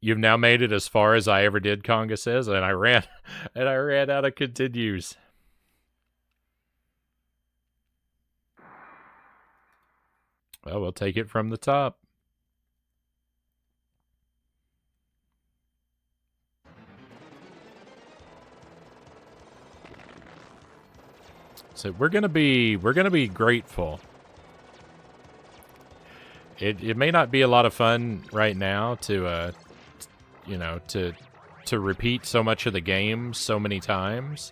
You've now made it as far as I ever did, Conga says, and I ran out of continues. Well, we'll take it from the top. So we're gonna be grateful. It may not be a lot of fun right now to you know, to repeat so much of the game so many times,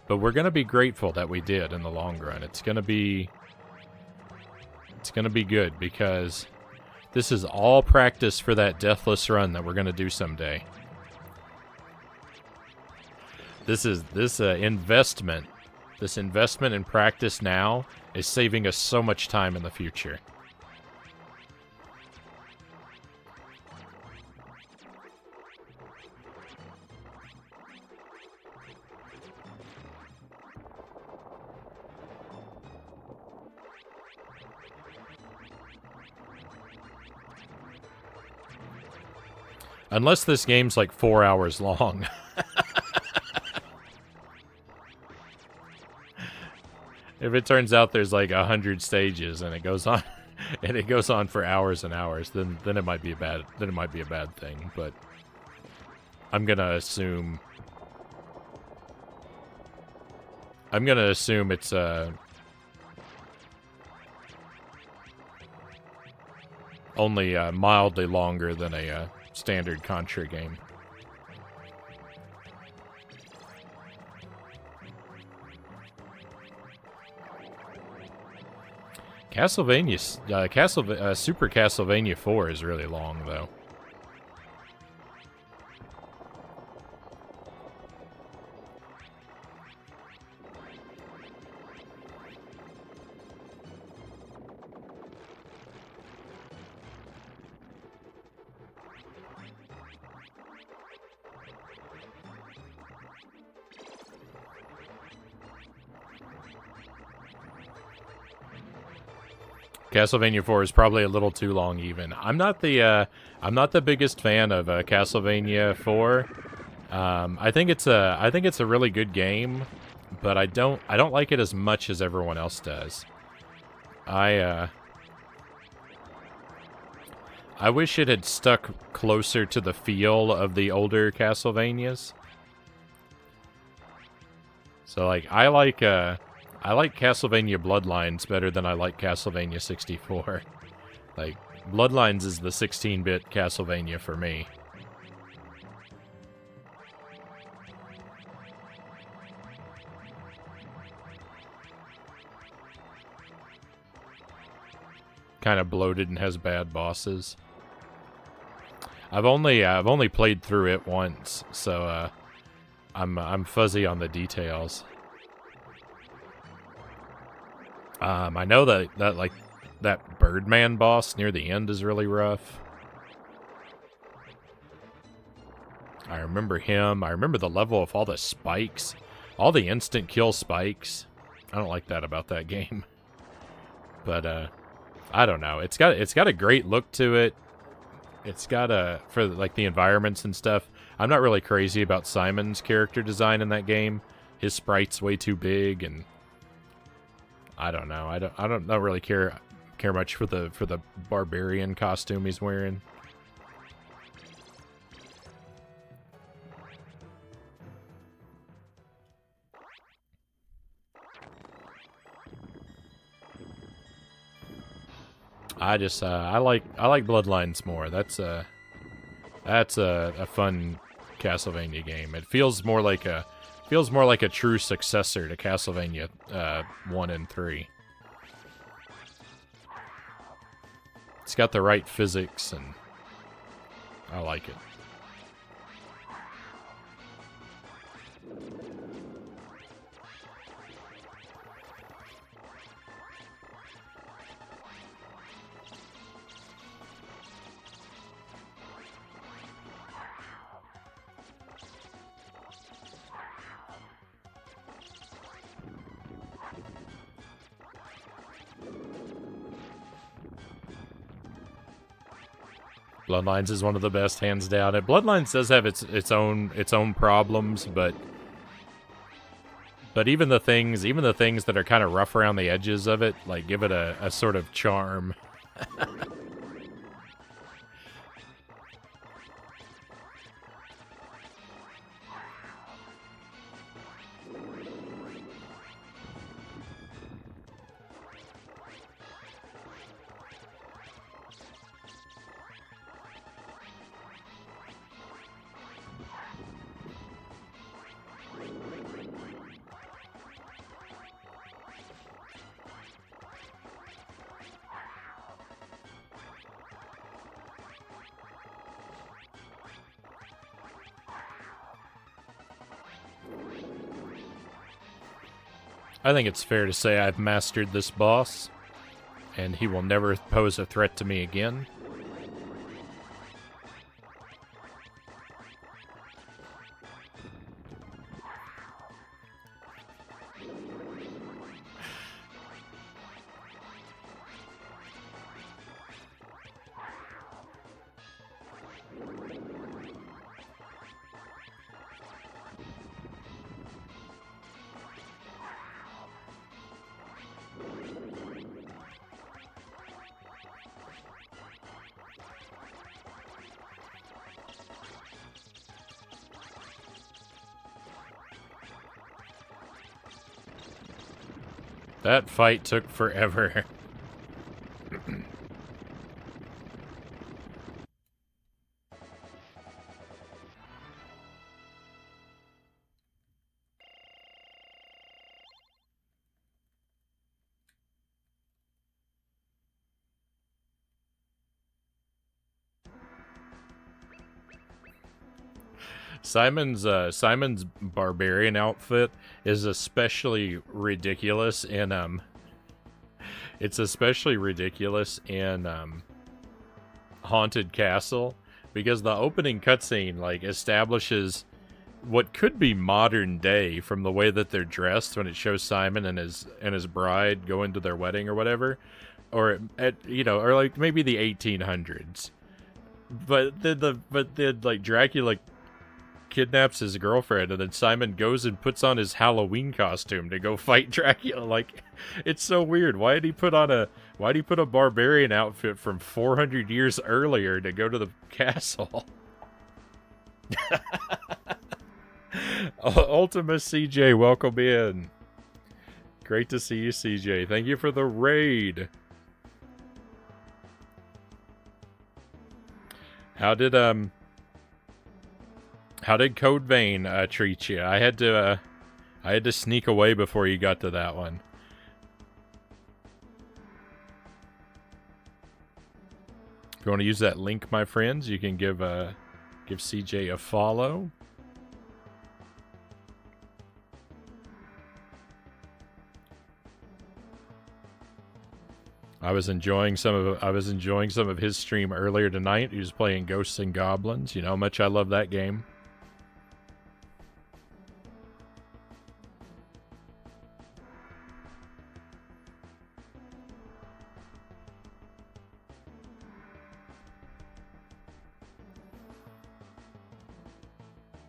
but we're gonna be grateful that we did in the long run. It's gonna be good because this is all practice for that deathless run that we're gonna do someday. This investment. This investment in practice now is saving us so much time in the future. Unless this game's like 4 hours long. If it turns out there's like 100 stages and it goes on for hours and hours, then it might be a bad thing, but I'm going to assume it's only mildly longer than a standard Contra game. Super Castlevania 4 is really long, though. Castlevania 4 is probably a little too long even. I'm not the biggest fan of Castlevania 4. I think it's a really good game, but I don't like it as much as everyone else does. I wish it had stuck closer to the feel of the older Castlevanias. So like I like Castlevania Bloodlines better than I like Castlevania 64. Like, Bloodlines is the 16-bit Castlevania for me. Kind of bloated and has bad bosses. I've only played through it once, so I'm fuzzy on the details. I know that Birdman boss near the end is really rough. I remember him. I remember the level of all the spikes. All the instant kill spikes. I don't like that about that game. But, I don't know. It's got a great look to it. It's got for like the environments and stuff. I'm not really crazy about Simon's character design in that game. His sprite's way too big, and I don't know. I don't really care much for the barbarian costume he's wearing. I like Bloodlines more. That's a fun Castlevania game. It feels more like a true successor to Castlevania 1 and 3. It's got the right physics, and I like it. Bloodlines is one of the best, hands down. And Bloodlines does have its own problems, but even the things that are kind of rough around the edges of it, like, give it a sort of charm. I think it's fair to say I've mastered this boss, and he will never pose a threat to me again. That fight took forever. Simon's barbarian outfit is especially ridiculous in Haunted Castle, because the opening cutscene like establishes what could be modern day from the way that they're dressed when it shows Simon and his bride going to their wedding or whatever, or or like maybe the 1800s. But then like Dracula kidnaps his girlfriend, and then Simon goes and puts on his Halloween costume to go fight Dracula. Like, it's so weird. Why did he put a barbarian outfit from 400 years earlier to go to the castle? Ultima CJ, welcome in. Great to see you, CJ. Thank you for the raid. How did Code Vein treat you? I had to sneak away before you got to that one. If you want to use that link, my friends, you can give CJ a follow. I was enjoying some of his stream earlier tonight. He was playing Ghosts and Goblins. You know how much I love that game.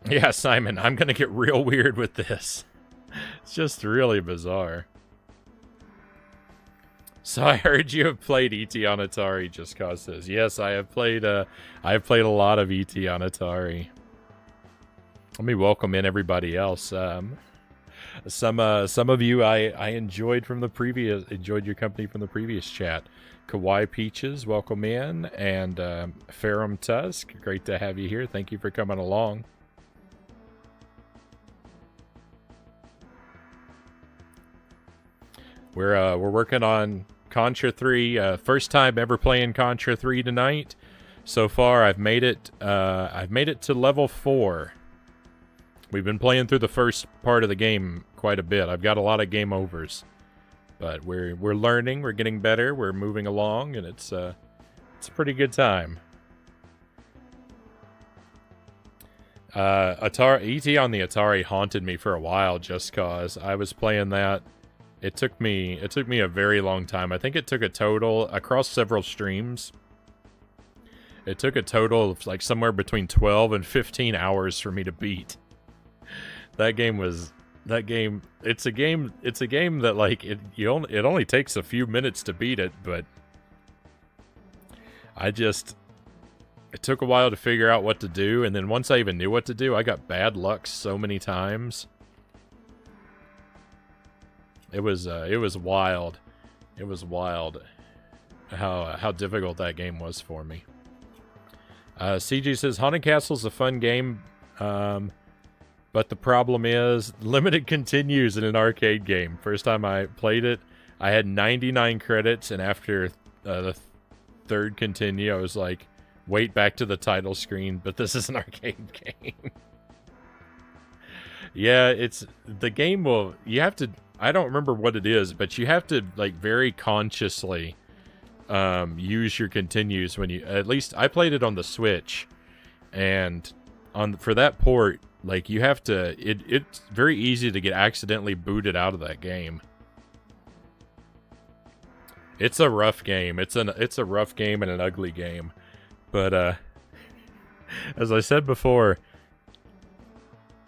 Yeah, Simon, I'm gonna get real weird with this. It's just really bizarre. So I heard you have played E.T. on Atari, Just Cause says. Yes, I have played a lot of E.T. on Atari. Let me welcome in everybody else. Some of you I enjoyed your company from the previous chat. Kawaii Peaches, welcome in, and Ferrum Tusk, great to have you here. Thank you for coming along. We're working on Contra 3. First time ever playing Contra 3 tonight. So far, I've made it to level 4. We've been playing through the first part of the game quite a bit. I've got a lot of game overs, but we're learning. We're getting better. We're moving along, and it's a pretty good time. E.T. on the Atari haunted me for a while, just cause I was playing that. It took me a very long time. I think it took a total across several streams. It took a total of like somewhere between 12 and 15 hours for me to beat. That game was it's a game that like it only takes a few minutes to beat it, but it took a while to figure out what to do, and then once I even knew what to do, I got bad luck so many times. It was wild. It was wild how difficult that game was for me. CG says, Haunted Castle's a fun game, but the problem is limited continues in an arcade game. First time I played it, I had 99 credits, and after the third continue, I was like, wait, back to the title screen, but this is an arcade game. Yeah, the game you have to, I don't remember what it is, but you have to, like, very consciously use your continues when at least I played it on the Switch, and for that port, like, you have to, it's very easy to get accidentally booted out of that game. It's a rough game. It's a rough game and an ugly game. But as I said before,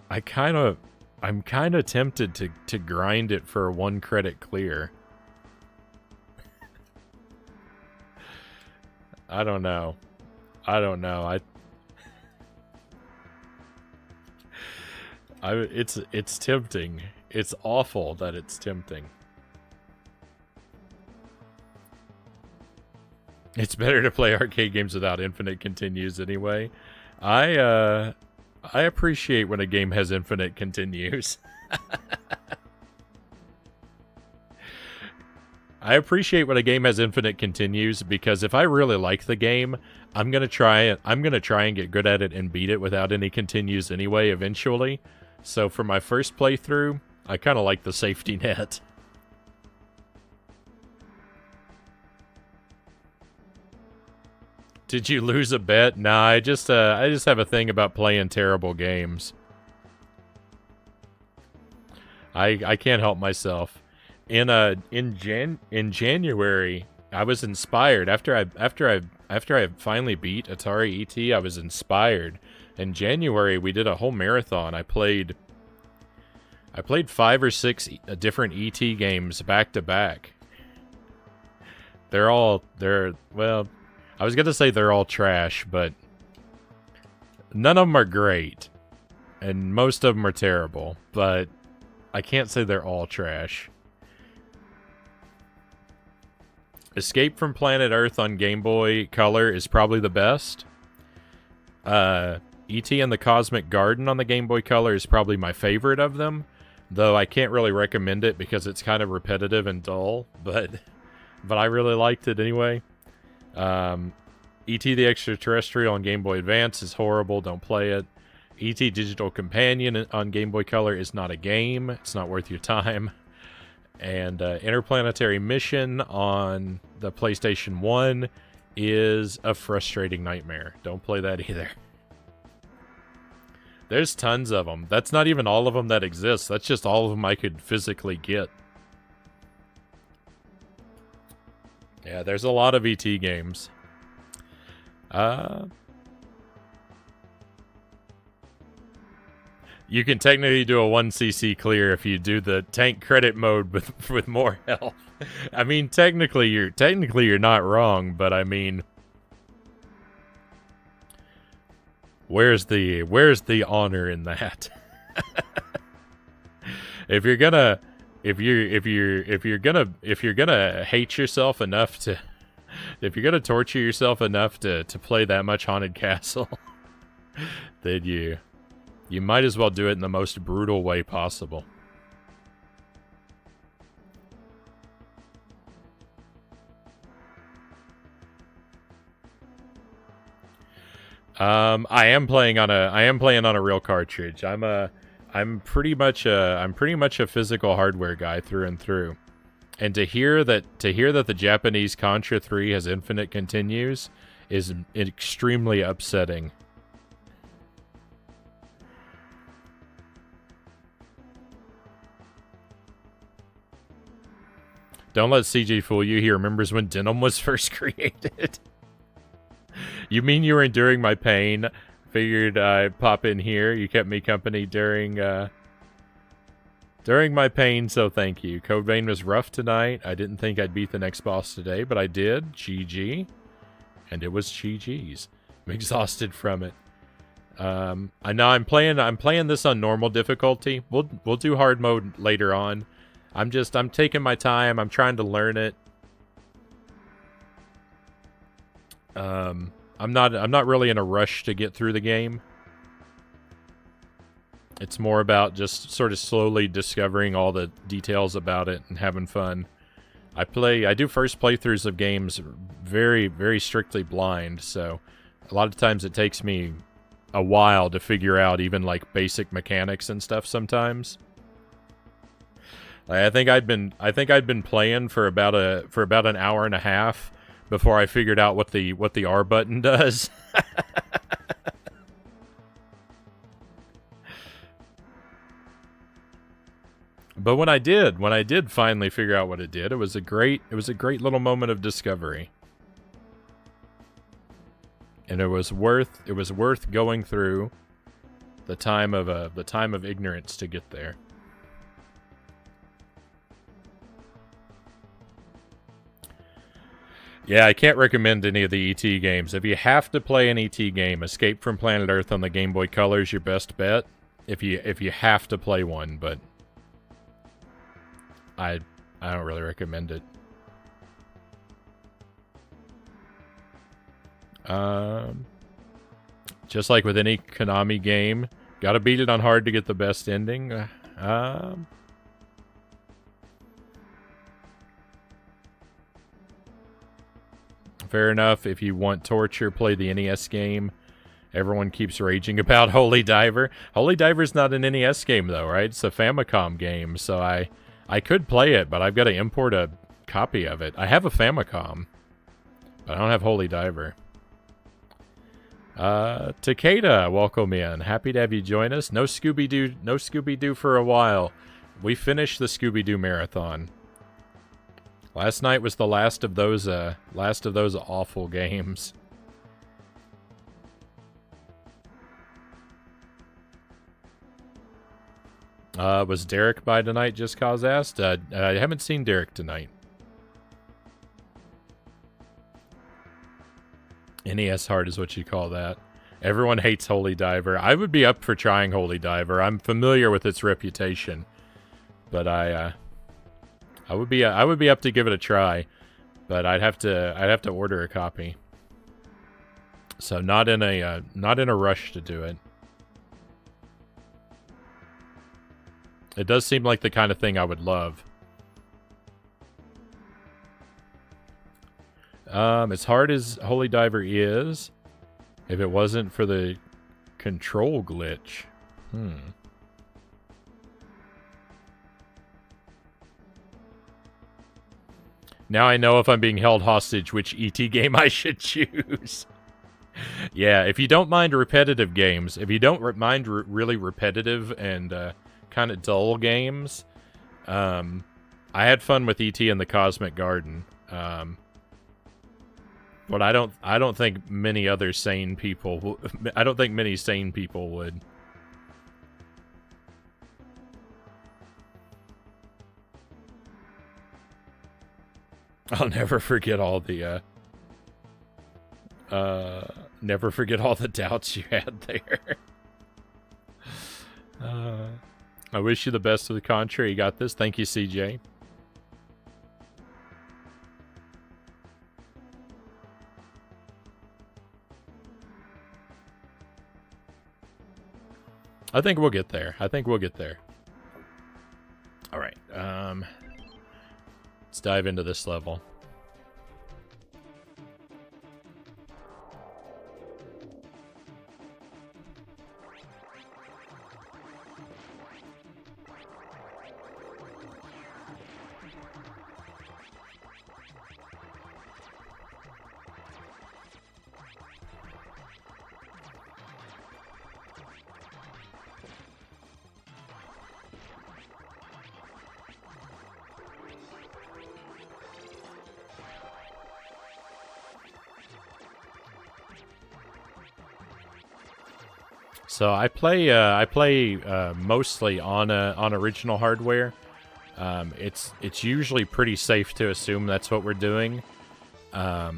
I'm kind of tempted to grind it for a 1 credit clear. I don't know. It's tempting. It's awful that it's tempting. It's better to play arcade games without infinite continues anyway. I appreciate when a game has infinite continues. I appreciate when a game has infinite continues, because if I really like the game, I'm gonna try and get good at it and beat it without any continues anyway eventually. So for my first playthrough, I kind of like the safety net. Did you lose a bet? Nah, I just have a thing about playing terrible games. I can't help myself. In January, I was inspired after I finally beat Atari ET. I was inspired. In January, we did a whole marathon. I played 5 or 6 different ET games back to back. Well, I was gonna say they're all trash, but none of them are great, and most of them are terrible. But I can't say they're all trash. Escape from Planet Earth on Game Boy Color is probably the best. E.T. and the Cosmic Garden on the Game Boy Color is probably my favorite of them, though I can't really recommend it because it's kind of repetitive and dull, but I really liked it anyway. E.T. the Extraterrestrial on Game Boy Advance is horrible, don't play it. E.T. Digital Companion on Game Boy Color is not a game, it's not worth your time. And Interplanetary Mission on the PlayStation 1 is a frustrating nightmare. Don't play that either. There's tons of them. That's not even all of them that exist. That's just all of them I could physically get. Yeah, there's a lot of ET games. You can technically do a 1cc clear if you do the tank credit mode with more health. I mean, technically you're not wrong, but I mean, where's the honor in that? If you're gonna hate yourself enough to, if you're gonna torture yourself enough to play that much Haunted Castle, then you might as well do it in the most brutal way possible. I am playing on a real cartridge. I'm pretty much a physical hardware guy through and through. And to hear that the Japanese Contra 3 has infinite continues is extremely upsetting. Don't let CJ fool you. He remembers when Denim was first created. You mean you were enduring my pain? Figured I'd pop in here. You kept me company during my pain, so thank you. Code Vein was rough tonight. I didn't think I'd beat the next boss today, but I did. GG. And it was GG's. I'm exhausted from it. I know I'm playing this on normal difficulty. We'll do hard mode later on. I'm taking my time. I'm trying to learn it. I'm not really in a rush to get through the game. It's more about just sort of slowly discovering all the details about it and having fun. I do first playthroughs of games very, very strictly blind, so a lot of times it takes me a while to figure out even like basic mechanics and stuff sometimes. I think I'd been playing for about an hour and a half before I figured out what the R button does. But when I did finally figure out what it did, it was a great little moment of discovery. And it was worth going through the time of ignorance to get there. Yeah, I can't recommend any of the E.T. games. If you have to play an E.T. game, Escape from Planet Earth on the Game Boy Color is your best bet. If you have to play one, but I don't really recommend it. Just like with any Konami game, gotta beat it on hard to get the best ending. Fair enough. If you want torture, play the NES game. Everyone keeps raging about Holy Diver. Holy Diver's not an NES game, though, right? It's a Famicom game, so I could play it, but I've got to import a copy of it. I have a Famicom, but I don't have Holy Diver. Takeda, welcome in. Happy to have you join us. No Scooby-Doo for a while. We finished the Scooby-Doo marathon. Last night was the last of those awful games. Was Derek by tonight? Just cause asked. I haven't seen Derek tonight. NES hard is what you call that. Everyone hates Holy Diver. I would be up for trying Holy Diver. I'm familiar with its reputation, but I would be up to give it a try, but I'd have to order a copy. So not in a rush to do it. It does seem like the kind of thing I would love. As hard as Holy Diver is, if it wasn't for the control glitch. Now I know if I'm being held hostage, which ET game I should choose. Yeah, if you don't mind repetitive games, if you don't mind really repetitive and kind of dull games, I had fun with ET and the Cosmic Garden. But I don't think many other sane people. I don't think many sane people would. I'll never forget all the never forget all the doubts you had there. I wish you the best of the Contra. You got this. Thank you, CJ. I think we'll get there. All right. Let's dive into this level. So I play mostly on original hardware. It's usually pretty safe to assume that's what we're doing. I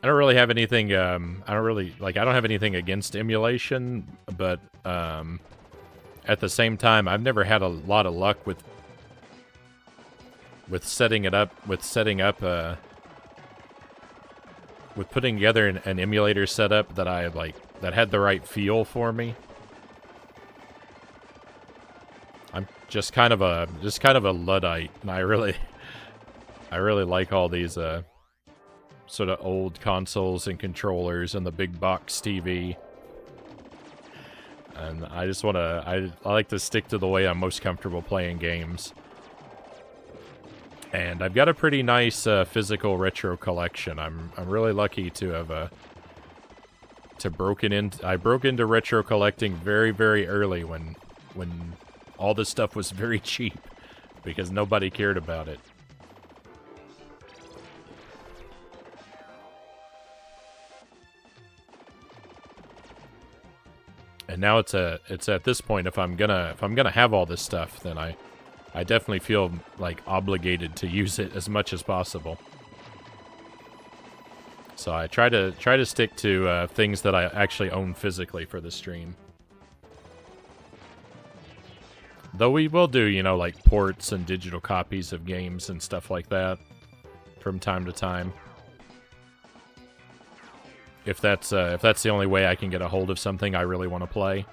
don't really have anything. I don't have anything against emulation, but at the same time, I've never had a lot of luck with setting it up. With putting together an emulator setup that that had the right feel for me. I'm just kind of a Luddite, and I really like all these sort of old consoles and controllers and the big box TV. And I just I like to stick to the way I'm most comfortable playing games. And I've got a pretty nice physical retro collection. I'm really lucky to have I broke into retro collecting very, very early when all this stuff was very cheap because nobody cared about it. And now it's at this point, if I'm gonna have all this stuff, then I definitely feel like obligated to use it as much as possible. So I try to stick to things that I actually own physically for the stream. Though we will do, you know, like ports and digital copies of games and stuff like that from time to time. If that's the only way I can get a hold of something I really want to play.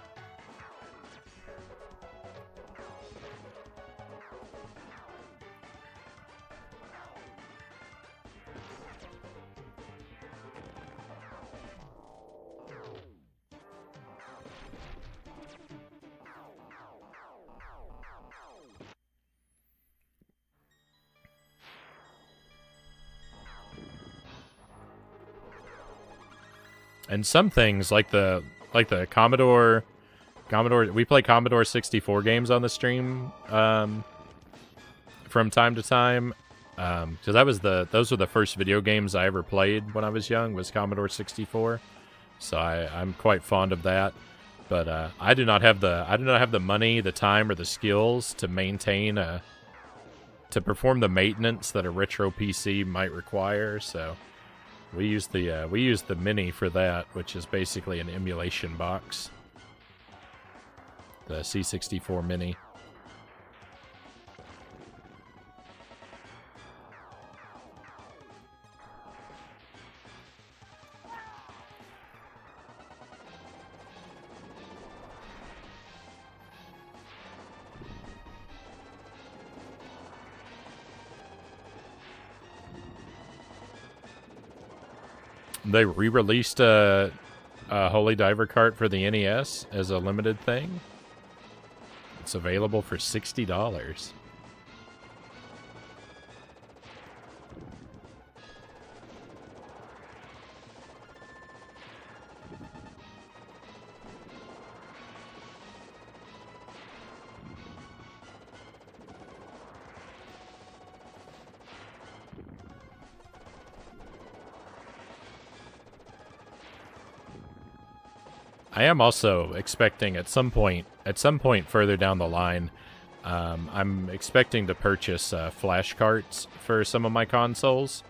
And some things like the Commodore, we play Commodore 64 games on the stream from time to time. Because those were the first video games I ever played when I was young, was Commodore 64. So I'm quite fond of that. But I do not have the money, the time, or the skills to maintain to perform the maintenance that a retro PC might require. So we use the Mini for that, which is basically an emulation box. The C64 Mini. They re-released a Holy Diver cart for the NES as a limited thing. It's available for $60. I am also expecting at some point further down the line, I'm expecting to purchase flash carts for some of my consoles.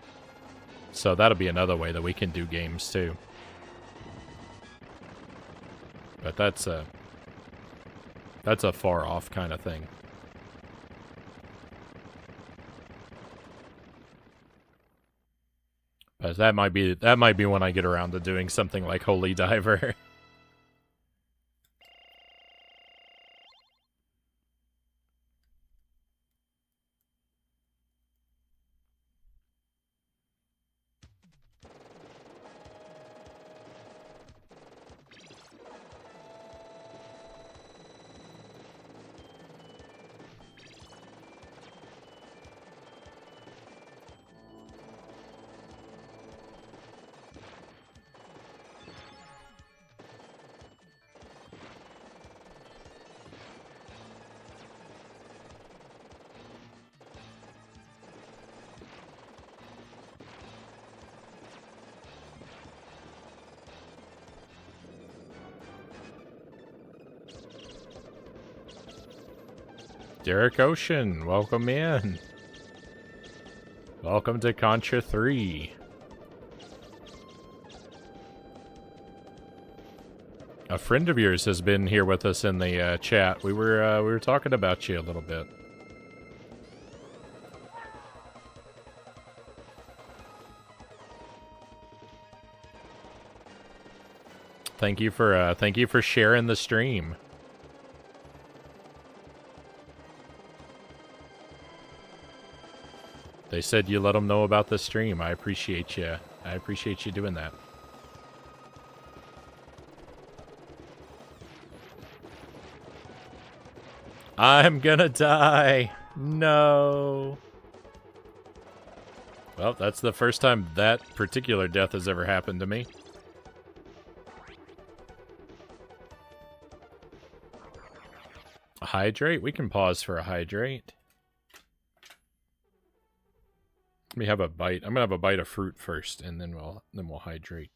So that'll be another way that we can do games too. But that's a far off kind of thing. But that might be when I get around to doing something like Holy Diver. Derek Ocean, welcome in. Welcome to Contra 3. A friend of yours has been here with us in the chat. We were talking about you a little bit. Thank you for sharing the stream. They said you let them know about the stream. I appreciate you. I appreciate you doing that. I'm gonna die. No. Well, that's the first time that particular death has ever happened to me. A hydrate? We can pause for a hydrate. Let me have a bite. I'm gonna have a bite of fruit first, and then we'll hydrate.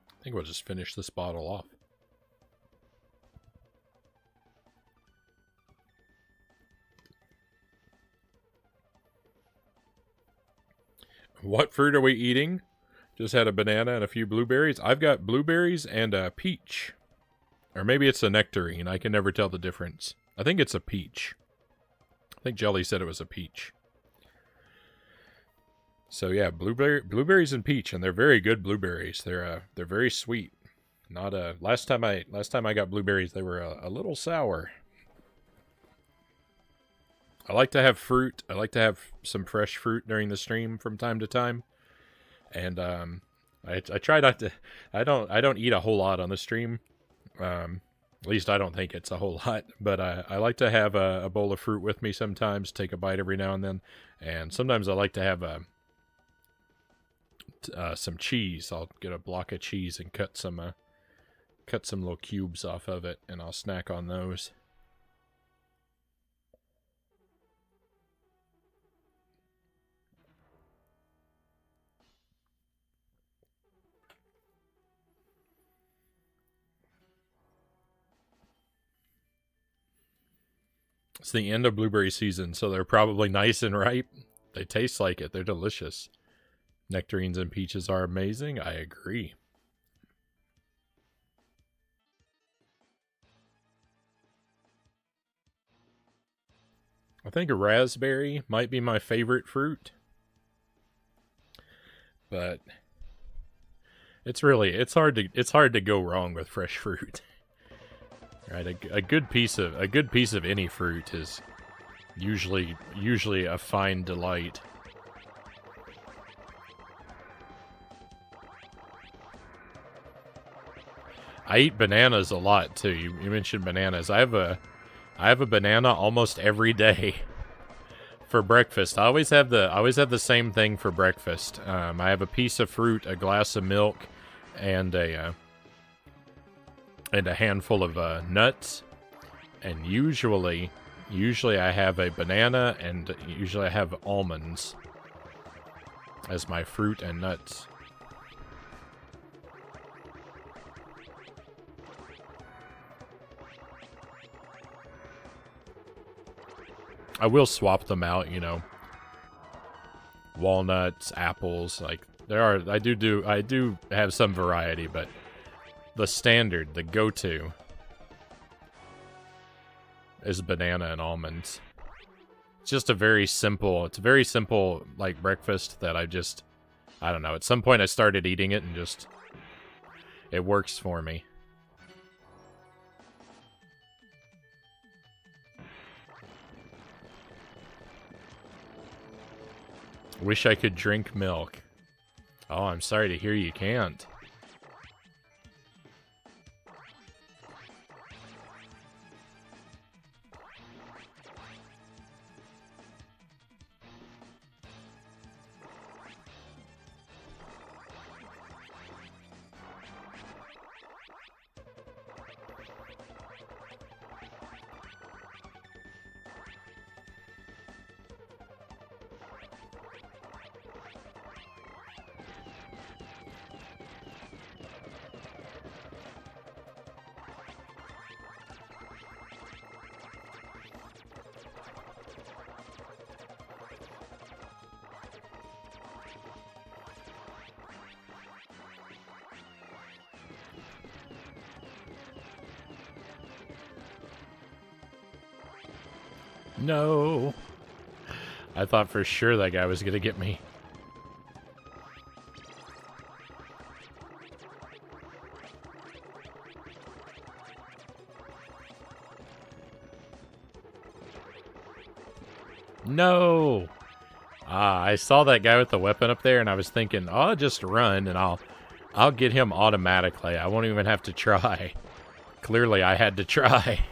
I think we'll just finish this bottle off. What fruit are we eating? Just had a banana and a few blueberries. I've got blueberries and a peach. Or maybe it's a nectarine. I can never tell the difference. I think it's a peach. I think Jelly said it was a peach. So yeah, blueberries and peach, and they're very good blueberries. They're very sweet. Not last time I got blueberries, they were a little sour. I like to have fruit. I like to have some fresh fruit during the stream from time to time. And I try not to. I don't eat a whole lot on the stream. At least I don't think it's a whole lot. But I like to have a bowl of fruit with me sometimes. Take a bite every now and then. And sometimes I like to have some cheese. I'll get a block of cheese and cut some little cubes off of it, and I'll snack on those. It's the end of blueberry season, so they're probably nice and ripe. They taste like it. They're delicious. Nectarines and peaches are amazing. I agree. I think a raspberry might be my favorite fruit. But it's hard to go wrong with fresh fruit. Right, a good piece of any fruit is usually a fine delight. I eat bananas a lot too. You mentioned bananas. I have a banana almost every day for breakfast. I always have the same thing for breakfast. I have a piece of fruit, a glass of milk, and a handful of nuts. And usually I have a banana, and usually I have almonds as my fruit and nuts. I will swap them out, you know. Walnuts, apples, like I do have some variety, but the standard, the go-to is banana and almonds. It's just a very simple like breakfast that I don't know, at some point I started eating it and just it works for me. Wish I could drink milk. Oh, I'm sorry to hear you can't. No. I thought for sure that guy was going to get me. No. I saw that guy with the weapon up there, and I was thinking, oh, I'll just run, and I'll get him automatically. I won't even have to try. Clearly, I had to try.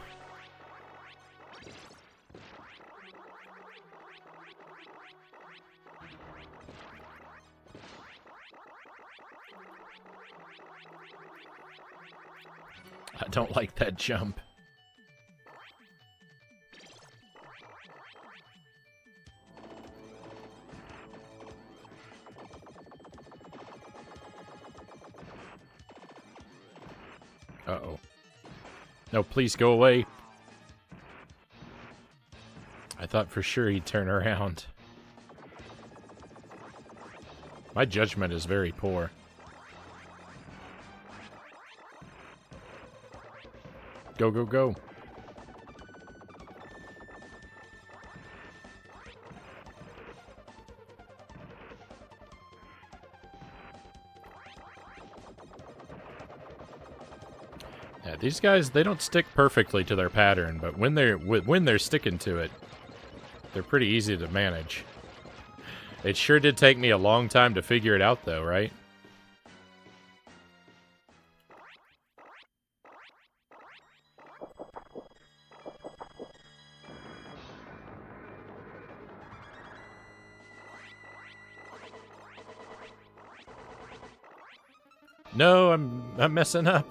I don't like that jump. Uh-oh. No, please go away. I thought for sure he'd turn around. My judgment is very poor. Go, go, go. Yeah, these guys, they don't stick perfectly to their pattern, but when they're sticking to it, they're pretty easy to manage. It sure did take me a long time to figure it out, though, right? No, I'm messing up.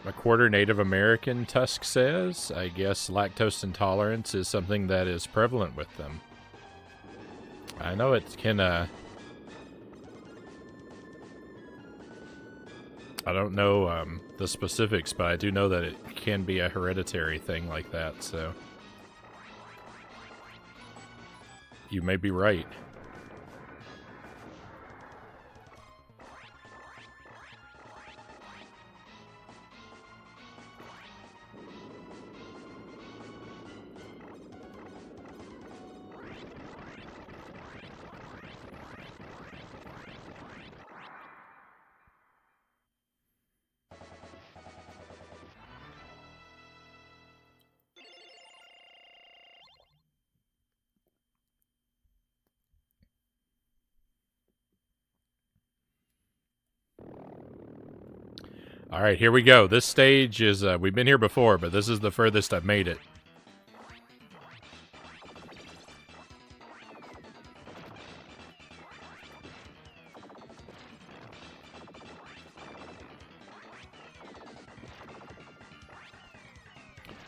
A quarter Native American, Tusk says. I guess lactose intolerance is something that is prevalent with them. I know it can, I don't know the specifics, but I do know that it can be a hereditary thing like that, so... You may be right. Alright, here we go. This stage is, we've been here before, but this is the furthest I've made it.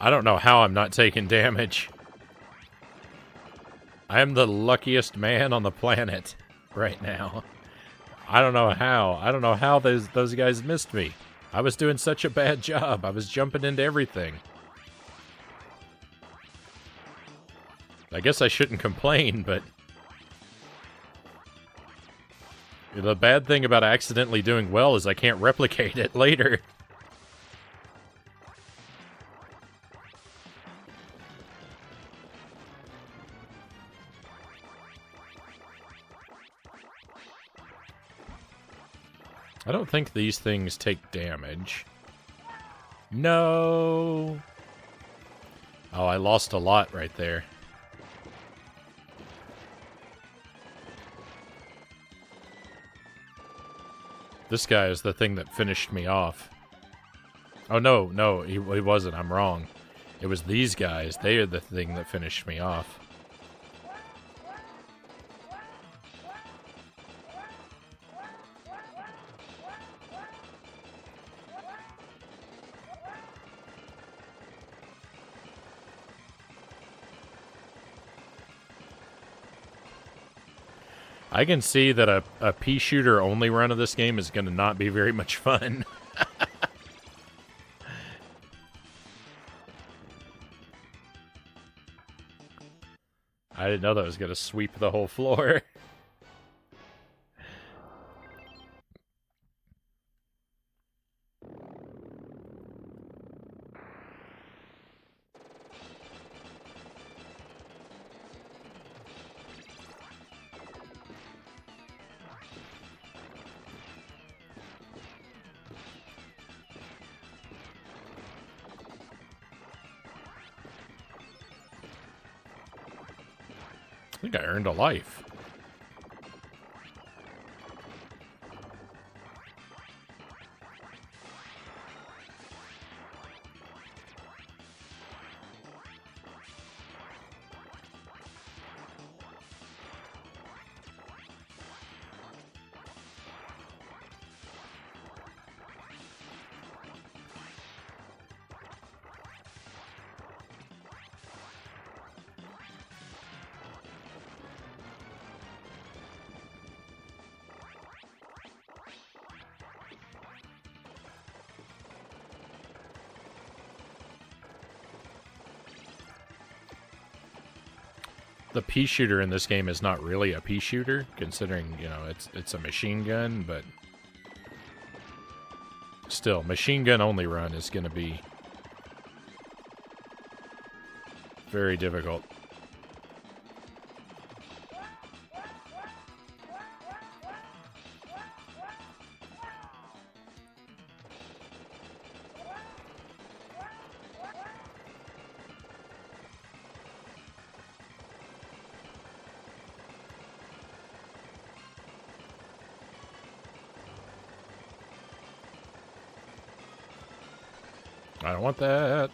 I don't know how I'm not taking damage. I am the luckiest man on the planet right now. I don't know how. I don't know how those guys missed me. I was doing such a bad job. I was jumping into everything. I guess I shouldn't complain, but... The bad thing about accidentally doing well is I can't replicate it later. I don't think these things take damage. No! Oh, I lost a lot right there. This guy is the thing that finished me off. Oh, no, he wasn't. I'm wrong. It was these guys. They are the thing that finished me off. I can see that a pea shooter only run of this game is going to not be very much fun. I didn't know that was going to sweep the whole floor. I think I earned a life. The pea shooter in this game is not really a pea shooter, considering, you know, it's a machine gun, but still, machine gun only run is going to be very difficult. I don't want that.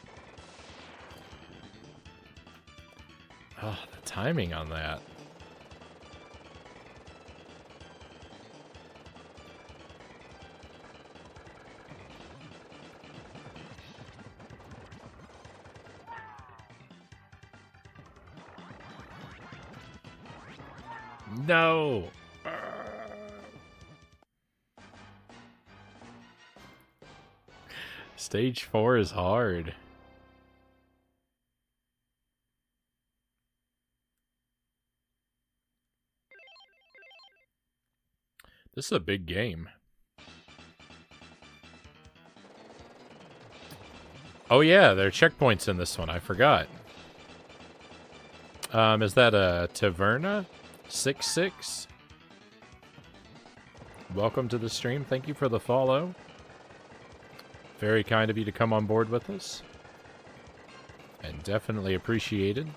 Oh, the timing on that. No. Stage 4 is hard. This is a big game. Oh yeah, there are checkpoints in this one. I forgot. Is that a Taverna? 66? Welcome to the stream. Thank you for the follow. Very kind of you to come on board with us. And definitely appreciated.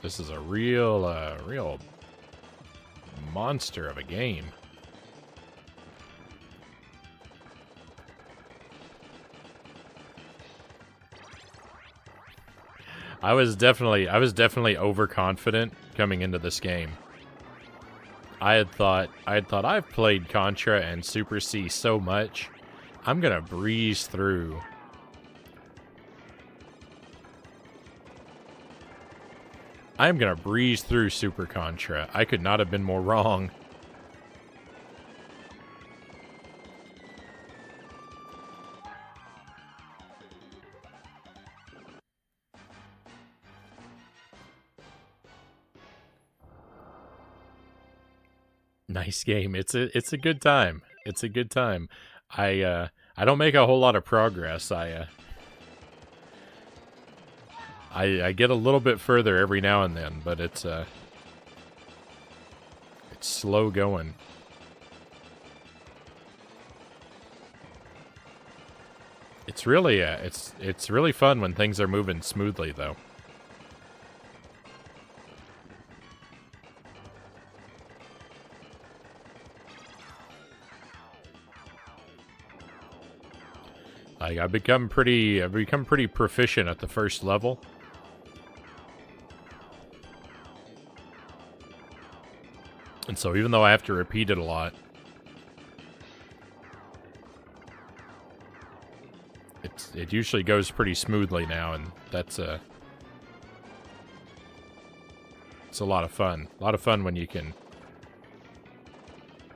This is a real monster of a game. I was definitely overconfident coming into this game. I had thought I've played Contra and Super C so much, I'm gonna breeze through. I'm gonna breeze through Super Contra. I could not have been more wrong. Nice game. It's a good time. It's a good time. I don't make a whole lot of progress. I get a little bit further every now and then, but it's slow going. It's really it's really fun when things are moving smoothly though. Like I've become pretty proficient at the first level. And so even though I have to repeat it a lot, it usually goes pretty smoothly now, and that's it's a lot of fun. A lot of fun when you can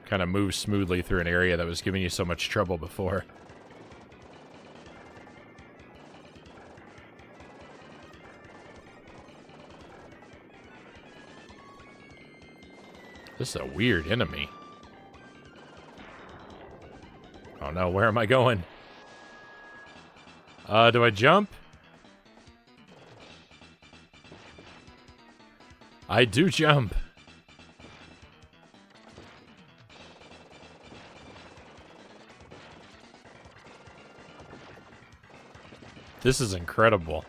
kind of move smoothly through an area that was giving you so much trouble before. This is a weird enemy. Oh no, where am I going? Do I jump? I do jump. This is incredible.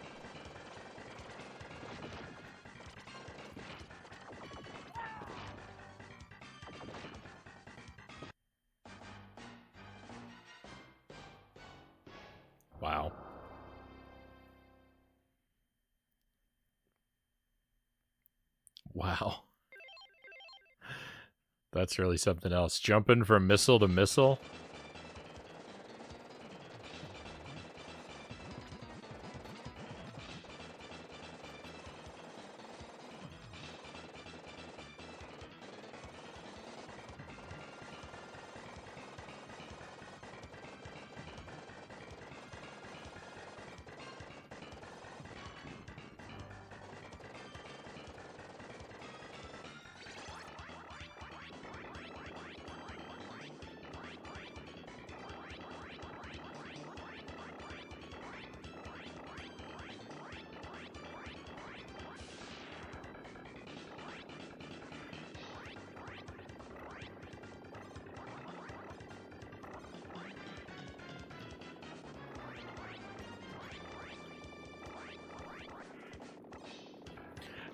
Wow. Wow. That's really something else. Jumping from missile to missile.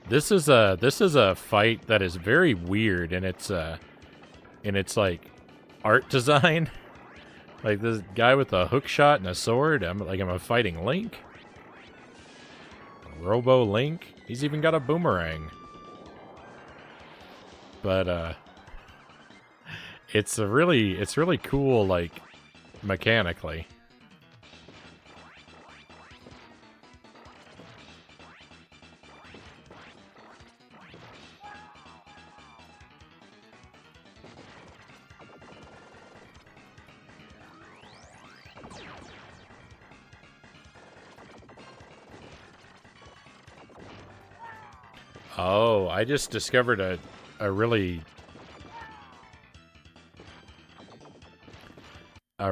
This is a fight that is very weird in its like art design. Like this guy with a hook shot and a sword. I'm fighting Link. Robo Link. He's even got a boomerang. But it's really cool, like mechanically. Oh, I just discovered a really I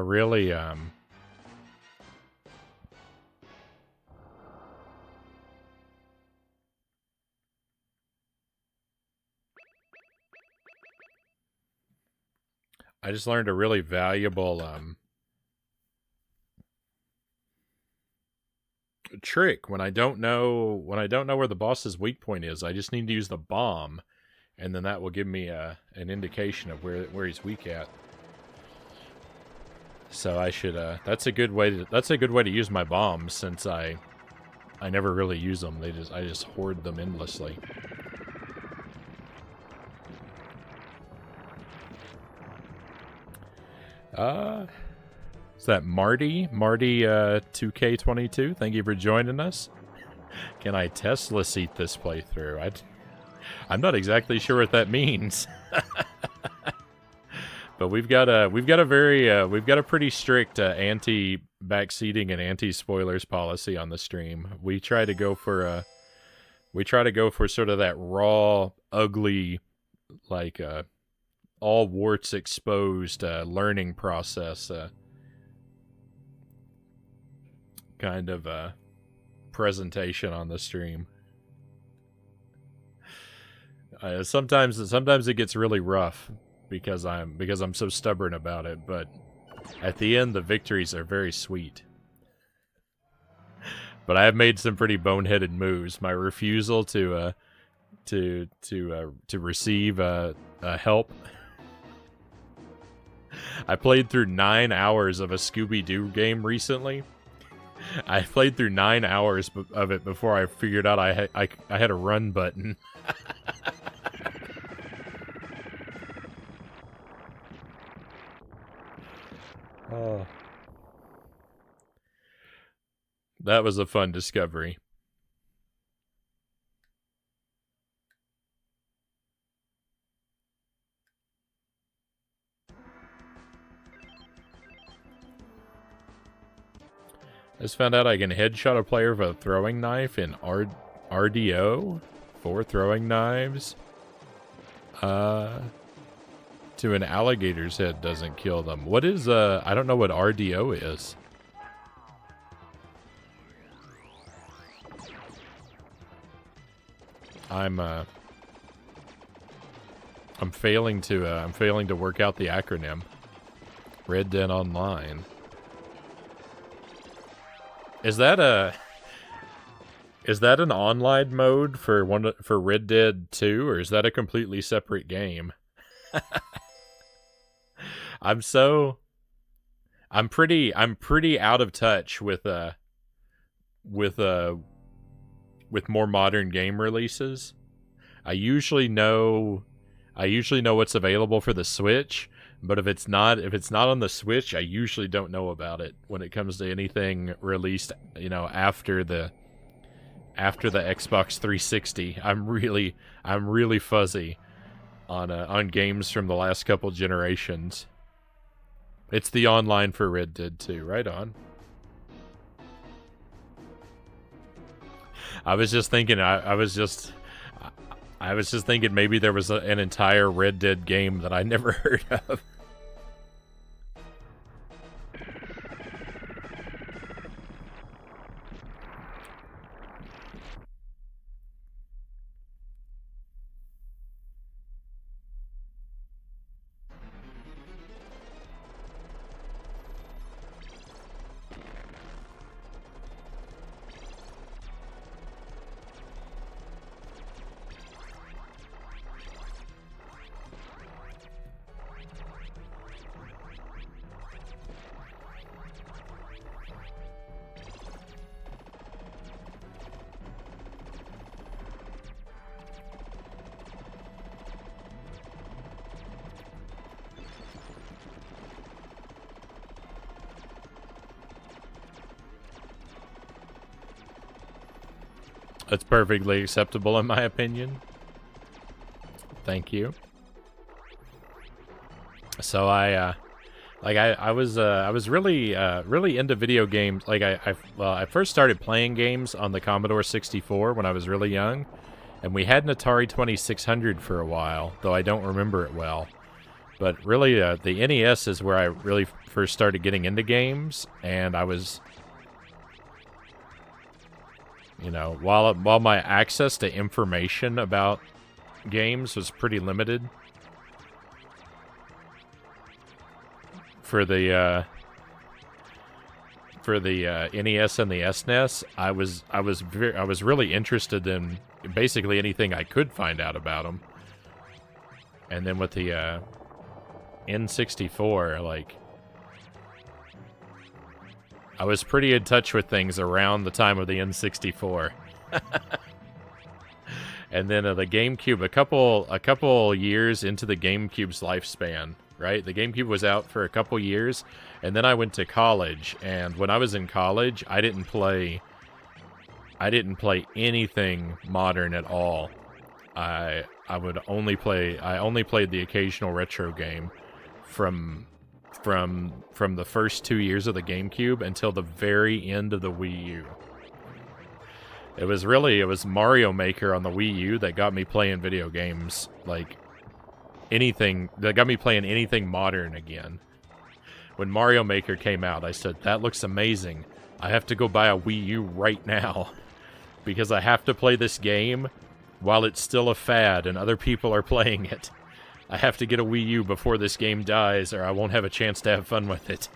just learned a really valuable trick. When I don't know where the boss's weak point is, I just need to use the bomb, and then that will give me an indication of where he's weak at. So I should that's a good way to use my bombs, since I never really use them. I just hoard them endlessly. Is that Marty 2K22? Thank you for joining us. Can I Tesla seat this playthrough? I'm not exactly sure what that means. But we've got a pretty strict anti backseating and anti spoilers policy on the stream. We try to go for sort of that raw, ugly, like all warts exposed learning process kind of presentation on the stream. Sometimes it gets really rough because I'm so stubborn about it, but at the end the victories are very sweet. But I have made some pretty boneheaded moves. My refusal to receive help. I played through 9 hours of a Scooby-Doo game recently. I played through 9 hours of it before I figured out I had a run button. Oh. That was a fun discovery. I just found out I can headshot a player with a throwing knife in RDO. 4 throwing knives. To an alligator's head doesn't kill them. What is, I don't know what RDO is. I'm failing to work out the acronym. Red Dead Online. Is that an online mode for Red Dead 2, or is that a completely separate game? I'm pretty out of touch with more modern game releases. I usually know what's available for the Switch, but if it's not on the Switch, I usually don't know about it when it comes to anything released, you know, after the Xbox 360. I'm really fuzzy on games from the last couple generations. It's the online for Red Dead 2. Right on. I was just thinking maybe there was an entire Red Dead game that I never heard of. That's perfectly acceptable in my opinion. Thank you. So I was really into video games. Like I first started playing games on the Commodore 64 when I was really young, and we had an Atari 2600 for a while, though I don't remember it well. But really, the NES is where I really first started getting into games, and I was, you know, while my access to information about games was pretty limited for the NES and the SNES, I was really interested in basically anything I could find out about them. And then with the N64, like, I was pretty in touch with things around the time of the N64. And then the GameCube, a couple years into the GameCube's lifespan, right? The GameCube was out for a couple years, and then I went to college, and when I was in college, I didn't play anything modern at all. I only played the occasional retro game from the first 2 years of the GameCube until the very end of the Wii U. It was Mario Maker on the Wii U that got me playing video games, like anything, that got me playing anything modern again. When Mario Maker came out, I said, that looks amazing. I have to go buy a Wii U right now because I have to play this game while it's still a fad and other people are playing it. I have to get a Wii U before this game dies or I won't have a chance to have fun with it.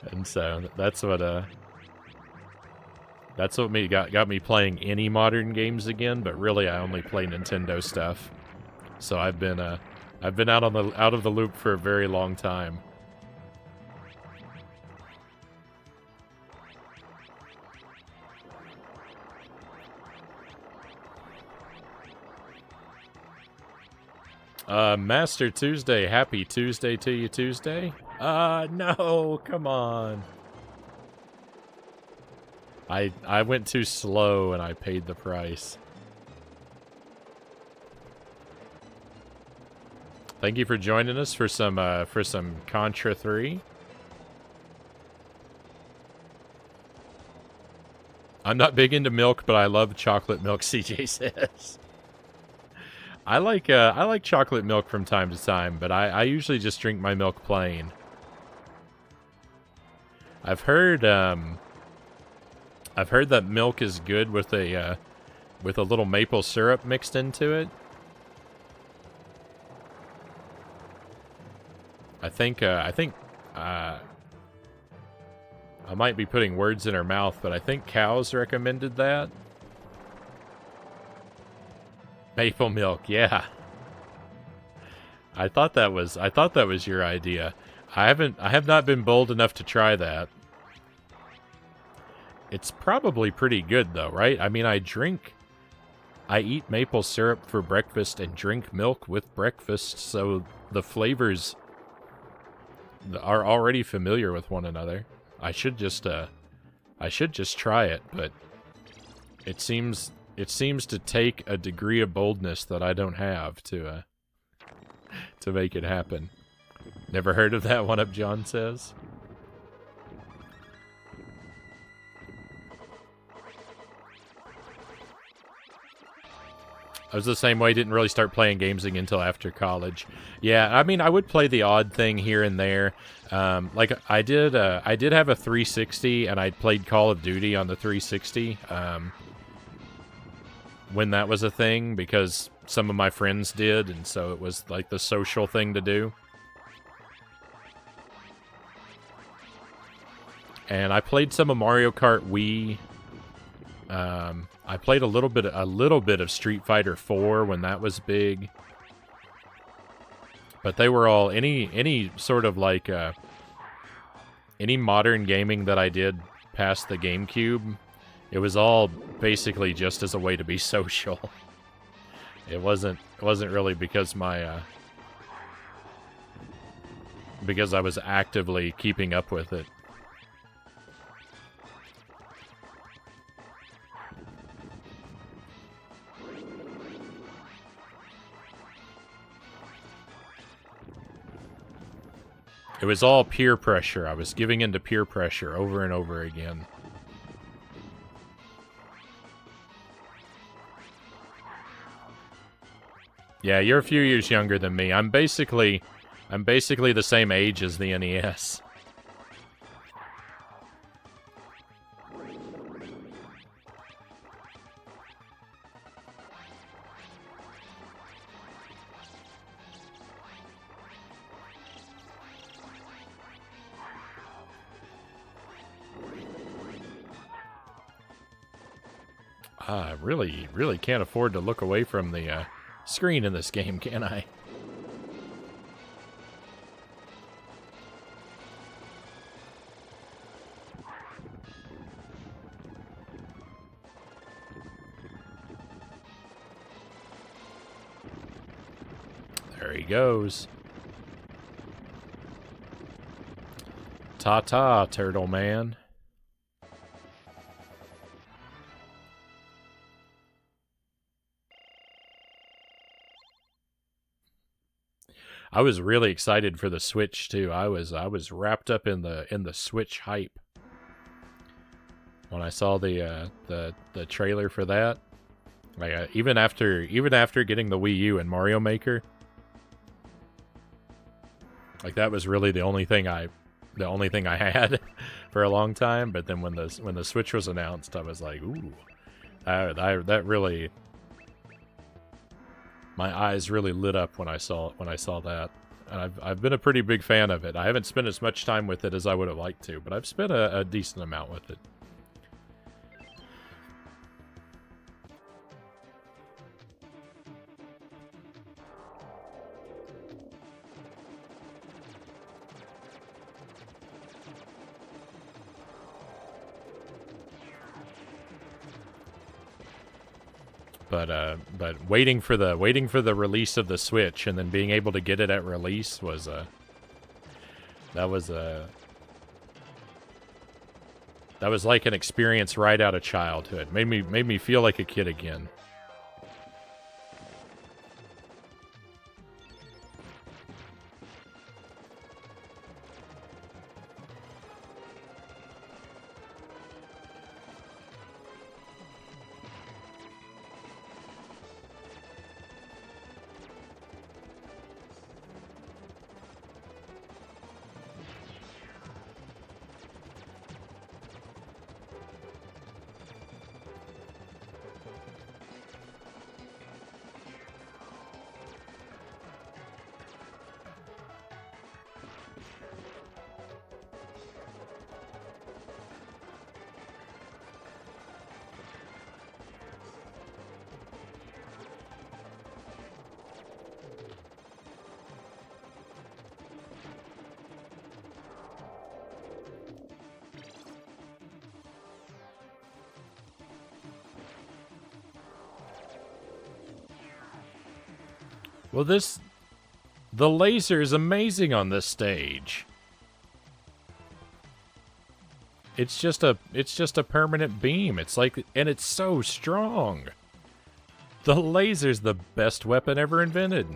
And so that's what got me playing any modern games again, but really I only play Nintendo stuff. So I've been out of the loop for a very long time. Master Tuesday, happy Tuesday to you, Tuesday. No, come on. I went too slow and I paid the price. Thank you for joining us for some Contra 3. I'm not big into milk, but I love chocolate milk, CJ says. I like chocolate milk from time to time, but I usually just drink my milk plain. I've heard that milk is good with a little maple syrup mixed into it. I think I might be putting words in her mouth, but I think cows recommended that. Maple milk, yeah. I thought that was your idea. I have not been bold enough to try that. It's probably pretty good though, right? I mean, I eat maple syrup for breakfast and drink milk with breakfast, so the flavors are already familiar with one another. I should just try it, but it seems to take a degree of boldness that I don't have to make it happen. Never heard of that one up, John says. I was the same way, didn't really start playing games until after college. Yeah, I mean, I would play the odd thing here and there. Like, I did have a 360, and I played Call of Duty on the 360 when that was a thing, because some of my friends did, and so it was, like, the social thing to do. And I played some of Mario Kart Wii. I played a little bit of Street Fighter 4 when that was big. But they were all any sort of like any modern gaming that I did past the GameCube, it was all basically just as a way to be social. It wasn't really because because I was actively keeping up with it. It was all peer pressure. I was giving into peer pressure over and over again. Yeah, you're a few years younger than me. I'm basically the same age as the NES. I really can't afford to look away from the screen in this game, can I? There he goes. Ta-ta, Turtle Man. I was really excited for the Switch too. I was wrapped up in the Switch hype when I saw the trailer for that. Like even after getting the Wii U and Mario Maker, like that was really the only thing I had for a long time. But then when the Switch was announced, I was like, ooh, that really. My eyes really lit up when I saw that, and I've been a pretty big fan of it. I haven't spent as much time with it as I would have liked to, but I've spent a decent amount with it. But waiting for the release of the Switch and then being able to get it at release was that That was like an experience right out of childhood. Made me feel like a kid again. Well, the laser is amazing on this stage. It's just a permanent beam. It's like, and it's so strong. The laser's the best weapon ever invented.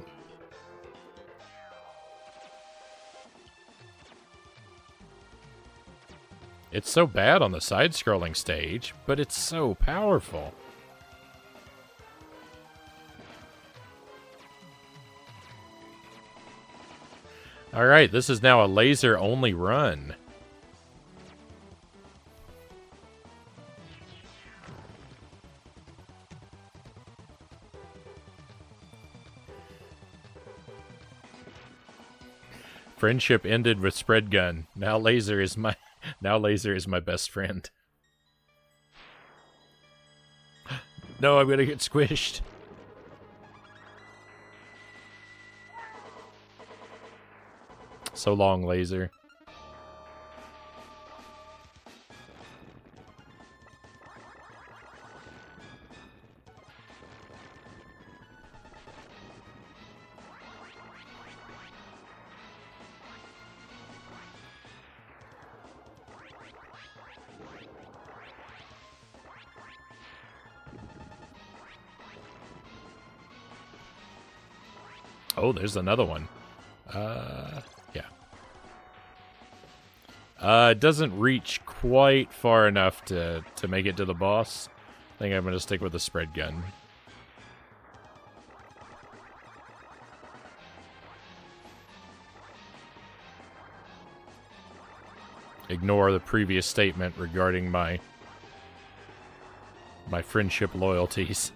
It's so bad on the side-scrolling stage, but it's so powerful. Alright, this is now a laser-only run. Friendship ended with spread gun. Now laser is my best friend. No, I'm gonna get squished. So long, laser. Oh, there's another one. Yeah. It doesn't reach quite far enough to make it to the boss. I think I'm gonna stick with the spread gun. Ignore the previous statement regarding my friendship loyalties.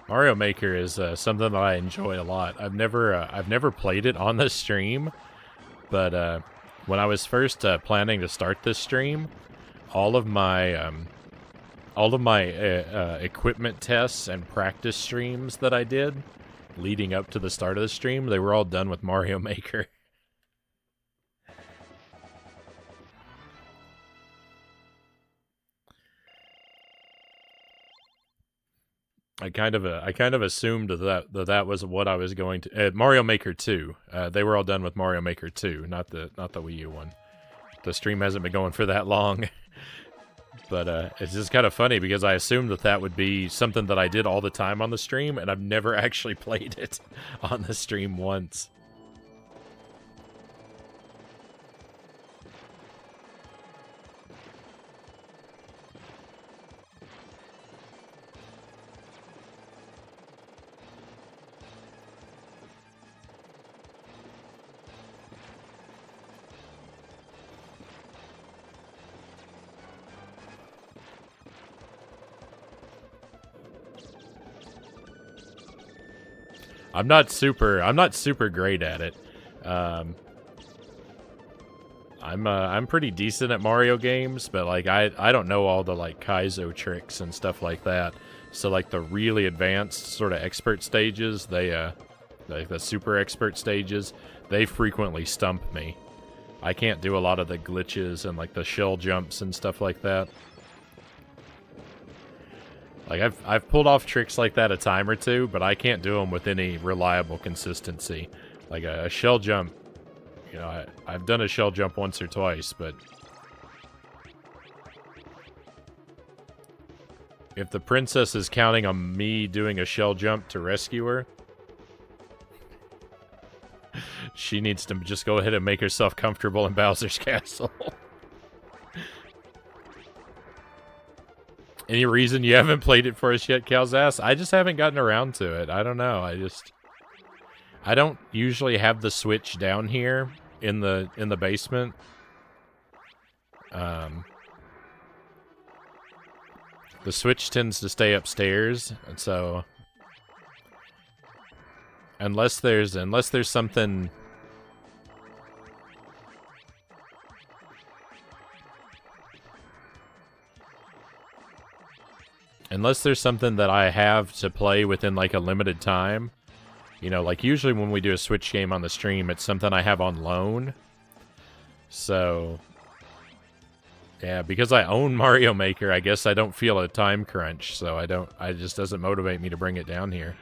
Mario Maker is something that I enjoy a lot. I've never played it on the stream, but when I was first planning to start this stream, all of my equipment tests and practice streams that I did leading up to the start of the stream, they were all done with Mario Maker. I kind of assumed that was what I was going to. Mario Maker 2. They were all done with Mario Maker 2, not the Wii U one. The stream hasn't been going for that long, but it's just kind of funny because I assumed that would be something that I did all the time on the stream, and I've never actually played it on the stream once. I'm not super great at it. I'm pretty decent at Mario games, but like I don't know all the like Kaizo tricks and stuff like that. So like the really advanced sort of expert stages, they like the super expert stages, they frequently stump me. I can't do a lot of the glitches and like the shell jumps and stuff like that. Like I've pulled off tricks like that a time or two, but I can't do them with any reliable consistency. Like a shell jump, you know, I've done a shell jump once or twice, but if the princess is counting on me doing a shell jump to rescue her, she needs to just go ahead and make herself comfortable in Bowser's castle. Any reason you haven't played it for us yet, Calzass? I just haven't gotten around to it. I don't know. I don't usually have the Switch down here in the basement. The Switch tends to stay upstairs, and so unless there's something that I have to play within like a limited time, you know, like usually when we do a Switch game on the stream, it's something I have on loan. So yeah, because I own Mario Maker, I guess I don't feel a time crunch, so it just doesn't motivate me to bring it down here.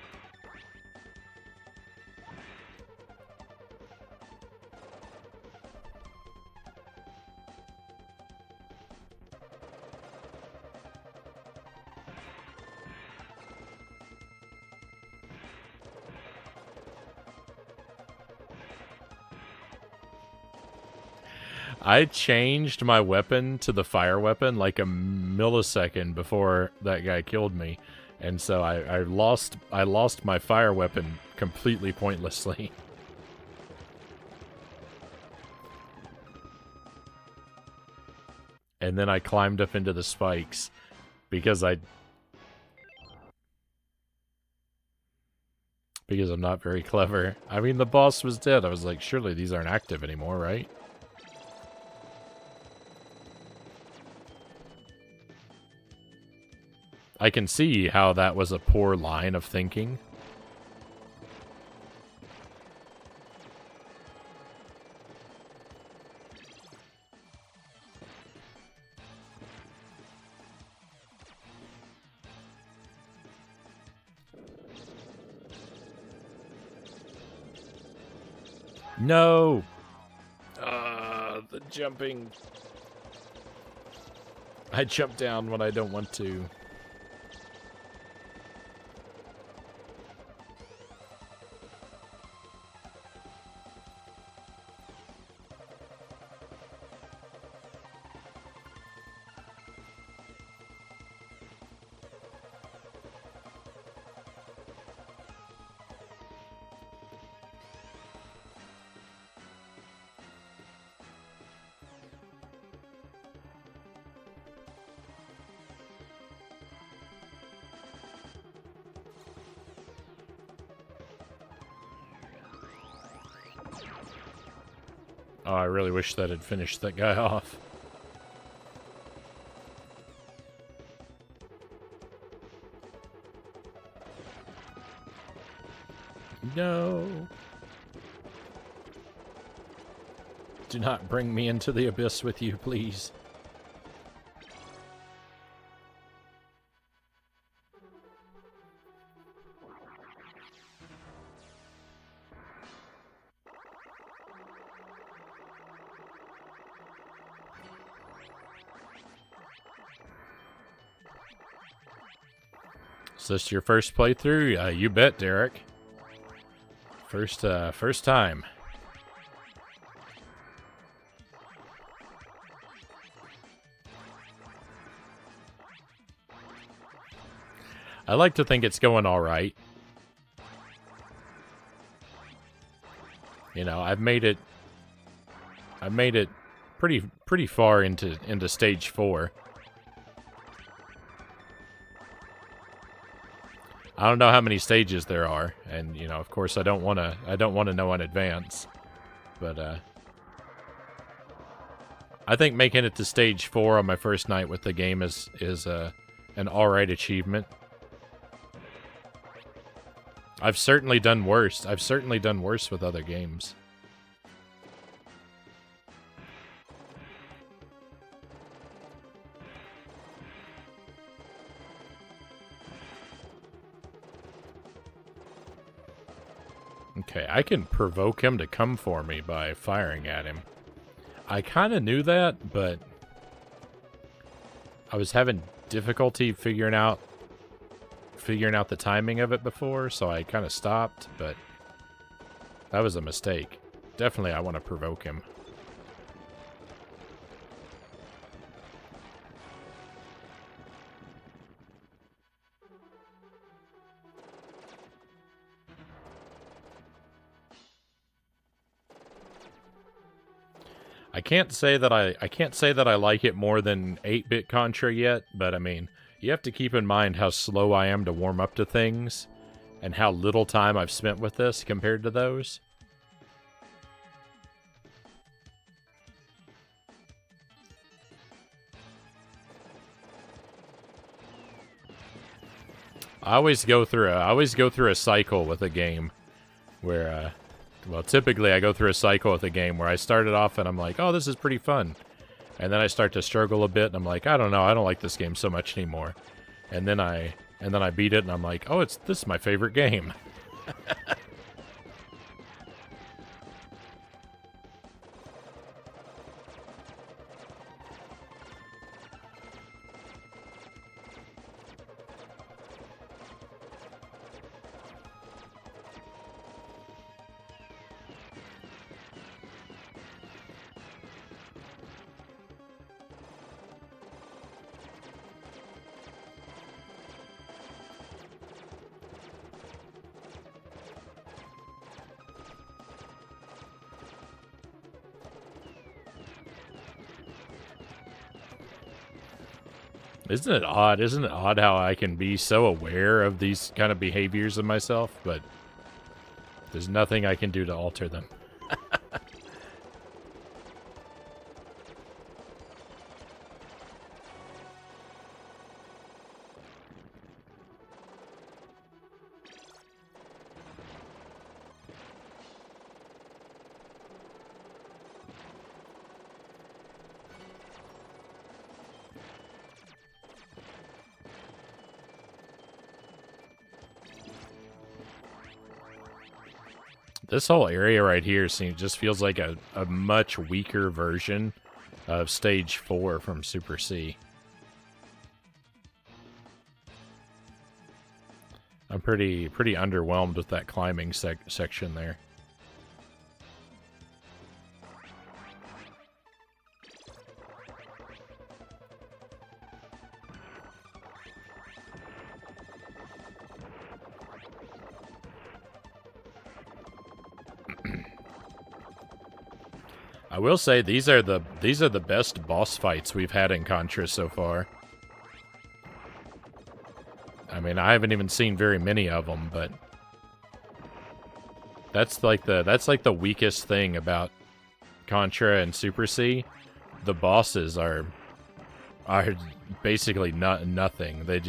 I changed my weapon to the fire weapon like a millisecond before that guy killed me, and so I lost my fire weapon completely pointlessly. And then I climbed up into the spikes because I'm not very clever. I mean, the boss was dead. I was like, surely these aren't active anymore, right? I can see how that was a poor line of thinking. No! The jumping. I jump down when I don't want to. Oh, I really wish that had finished that guy off. No. Do not bring me into the abyss with you, please. Is this your first playthrough? You bet, Derek. First time. I like to think it's going all right. You know, I've made it pretty far into stage 4. I don't know how many stages there are, and you know, of course, I don't want to know in advance, but I think making it to stage 4 on my first night with the game is an alright achievement. I've certainly done worse. I've certainly done worse with other games. Okay, I can provoke him to come for me by firing at him. I kind of knew that, but I was having difficulty figuring out the timing of it before, so I kind of stopped, but that was a mistake. Definitely I want to provoke him. I can't say that I like it more than 8-bit Contra yet, but I mean, you have to keep in mind how slow I am to warm up to things and how little time I've spent with this compared to those. I always go through a cycle with a game where well, typically I go through a cycle with a game where I start it off and I'm like, oh, this is pretty fun. And then I start to struggle a bit and I'm like, I don't know, I don't like this game so much anymore. And then I beat it and I'm like, oh, this is my favorite game. Isn't it odd? Isn't it odd how I can be so aware of these kind of behaviors of myself, but there's nothing I can do to alter them? This whole area right here just feels like a much weaker version of Stage 4 from Super C. I'm pretty underwhelmed with that climbing section there. I will say these are the best boss fights we've had in Contra so far. I mean, I haven't even seen very many of them, but that's like the weakest thing about Contra and Super C. The bosses are basically nothing. They're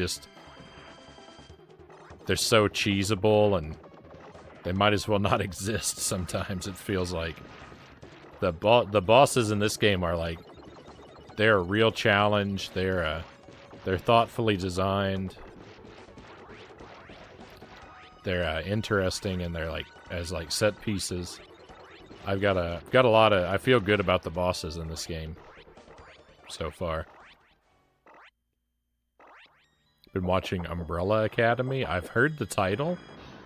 so cheesable and they might as well not exist sometimes, it feels like. The bosses in this game are like, they're a real challenge. They're thoughtfully designed. They're interesting, and they're like as set pieces. I've got a lot of. I feel good about the bosses in this game so far. Been watching Umbrella Academy. I've heard the title.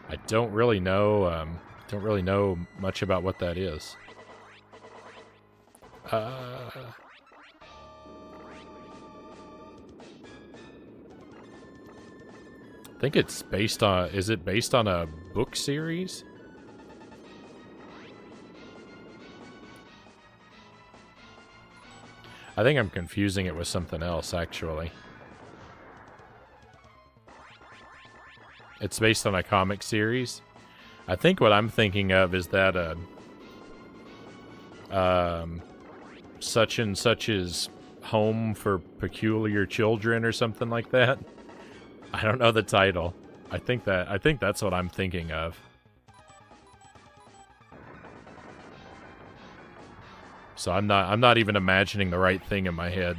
I don't really know. Don't really know much about what that is. I think it's based on... Is it based on a book series? I think I'm confusing it with something else, actually. It's based on a comic series. I think what I'm thinking of is that... such and such's home for peculiar children or something like that. I don't know the title. I think that's what I'm thinking of. So I'm not even imagining the right thing in my head.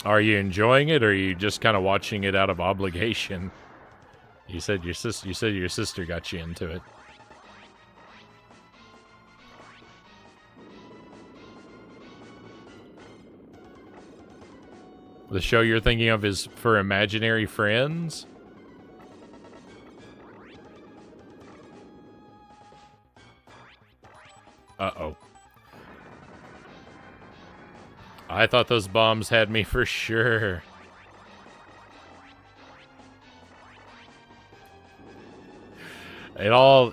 Are you enjoying it, or are you just kind of watching it out of obligation? You said your sister got you into it. The show you're thinking of is for imaginary friends? Uh-oh. I thought those bombs had me for sure. It all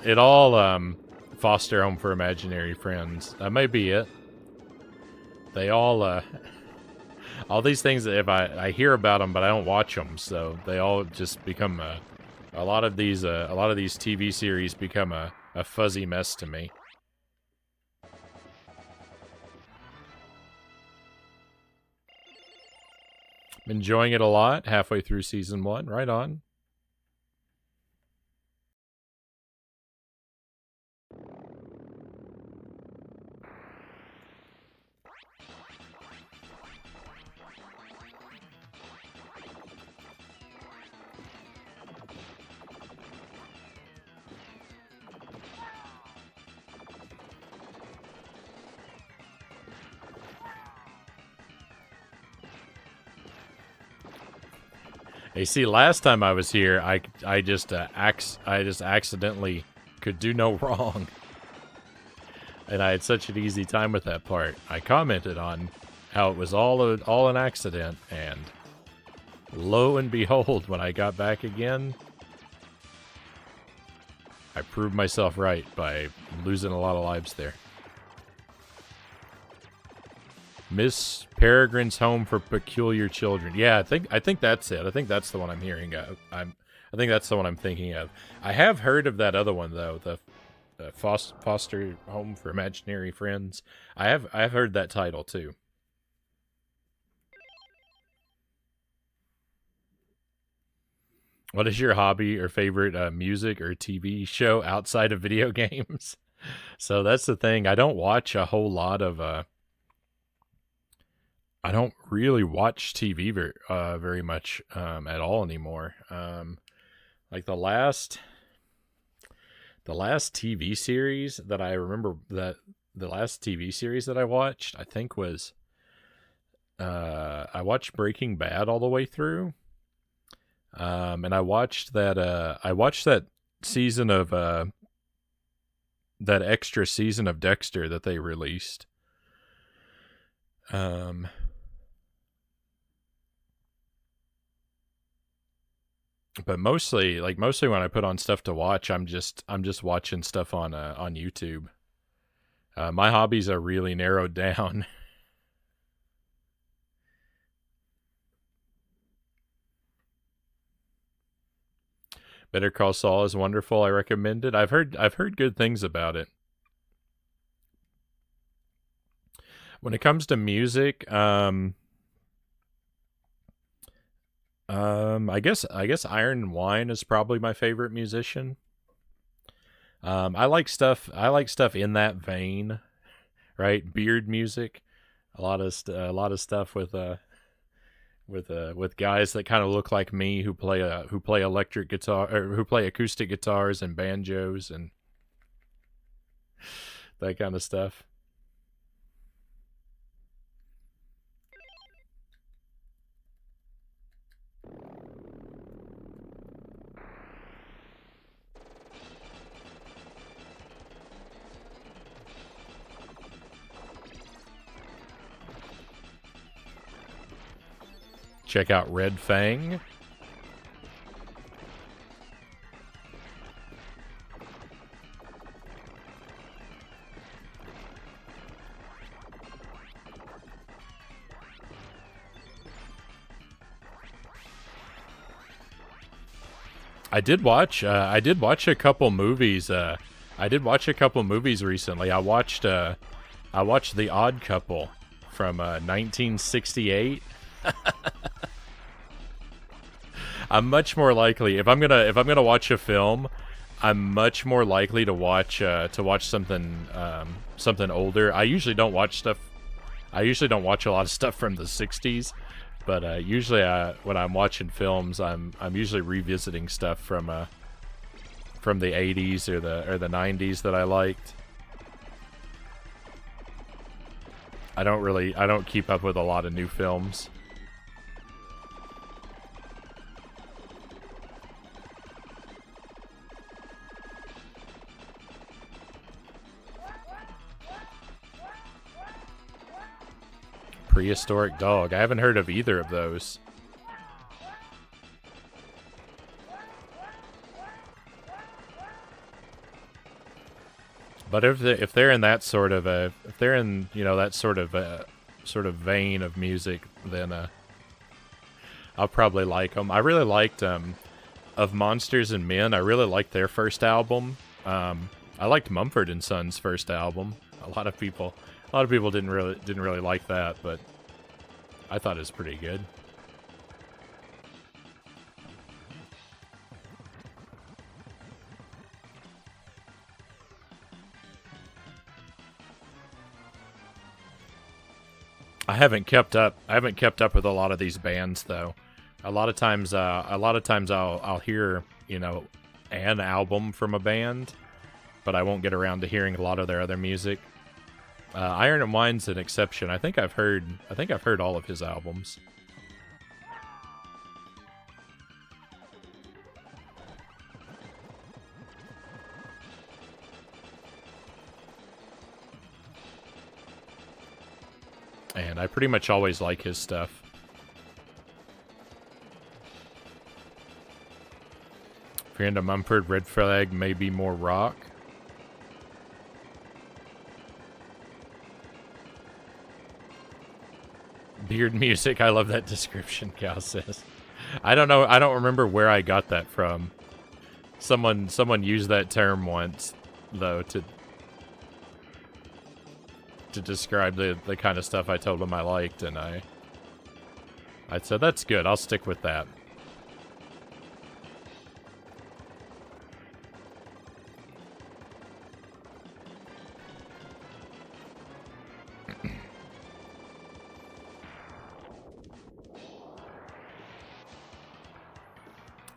foster home for imaginary friends. That may be it. They all these things, if I hear about them, but I don't watch them, so they all just become a lot of these TV series become a fuzzy mess to me. Enjoying it a lot. Halfway through season 1. Right on. Hey, see, last time I was here, I just accidentally could do no wrong, and I had such an easy time with that part. I commented on how it was all an accident, and lo and behold, when I got back again, I proved myself right by losing a lot of lives there. Miss Peregrine's Home for Peculiar Children. Yeah, I think that's it. I think that's the one I'm hearing of. I think that's the one I'm thinking of. I have heard of that other one though, the Foster Home for Imaginary Friends. I have heard that title too. What is your hobby or favorite music or TV show outside of video games? So that's the thing. I don't watch a whole lot of I don't really watch TV very much at all anymore. Like the last TV series that I remember, the last TV series that I watched, I think was I watched Breaking Bad all the way through, and I watched that season of that extra season of Dexter that they released. But mostly when I put on stuff to watch, I'm just watching stuff on YouTube. My hobbies are really narrowed down. Better Call Saul is wonderful. I recommend it. I've heard good things about it. When it comes to music, I guess Iron Wine is probably my favorite musician. I like stuff in that vein, right? Beard music, a lot of stuff with guys that kind of look like me who play electric guitar, or who play acoustic guitars and banjos and that kind of stuff. Check out Red Fang. I did watch. I did watch a couple movies. I did watch a couple movies recently. I watched. I watched The Odd Couple from 1968. I'm much more likely if I'm gonna watch a film, I'm much more likely to watch something something older. I usually don't watch stuff. I usually don't watch a lot of stuff from the 60s. But usually, when I'm watching films, I'm usually revisiting stuff from the 80s or the 90s that I liked. I don't keep up with a lot of new films. Prehistoric Dog. I haven't heard of either of those. But if they're in that sort of if they're in that sort of vein of music, then I'll probably like them. I really liked of Monsters and Men. I really liked their first album. I liked Mumford and Sons' first album. A lot of people didn't really like that, but I thought it was pretty good. I haven't kept up with a lot of these bands though. A lot of times I'll hear, an album from a band, but I won't get around to hearing a lot of their other music. Iron and Wine's an exception. I think I've heard all of his albums. And I pretty much always like his stuff. If you're into Mumford, Red Flag may be more rock. Beard music. I love that description, Cal says. I don't know. I don't remember where I got that from. Someone used that term once, though, to describe the kind of stuff I told them I liked, and I said, that's good. I'll stick with that.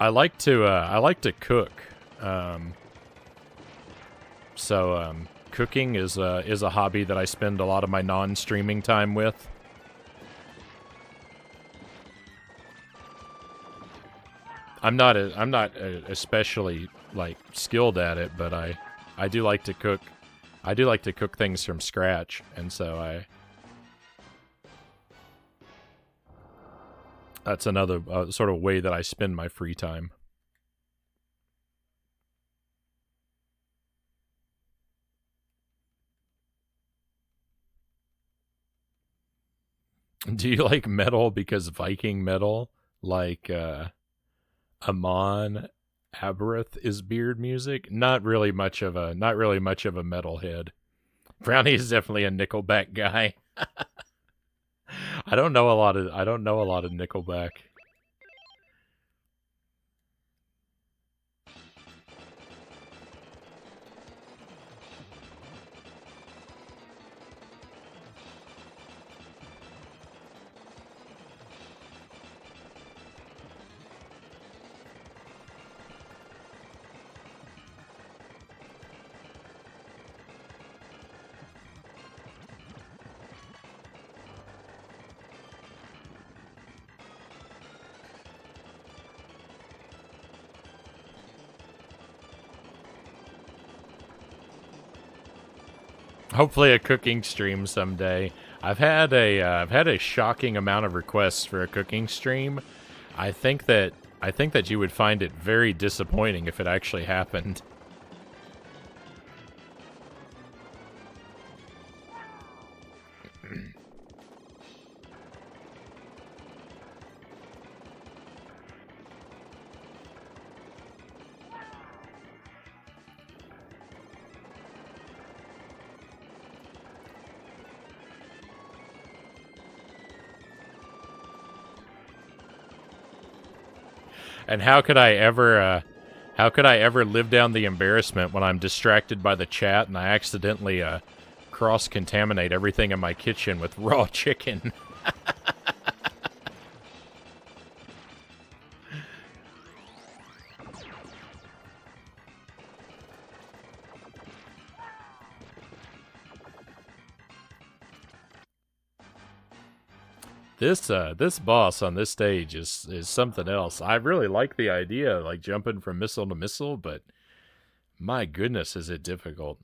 I like to cook. Cooking is a hobby that I spend a lot of my non-streaming time with. I'm not especially like skilled at it, but I do like to cook. I do like to cook things from scratch, and so that's another sort of way that I spend my free time. Do you like metal because Viking metal, like Amon Aberth, is beard music? Not really much of a metalhead. Frownie is definitely a Nickelback guy. I don't know a lot of Nickelback. Hopefully a cooking stream someday. I've had a shocking amount of requests for a cooking stream. I think that you would find it very disappointing if it actually happened. And how could I ever live down the embarrassment when I'm distracted by the chat and I accidentally cross-contaminate everything in my kitchen with raw chicken? This boss on this stage is something else. I really like the idea of like jumping from missile to missile, but my goodness, is it difficult.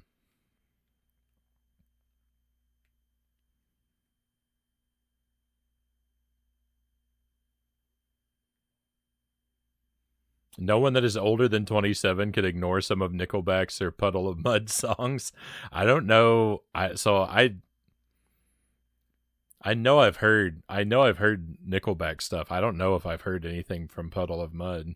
No one that is older than 27 could ignore some of Nickelback's or Puddle of Mud songs. I don't know. I know I've heard Nickelback stuff. I don't know if I've heard anything from Puddle of Mud.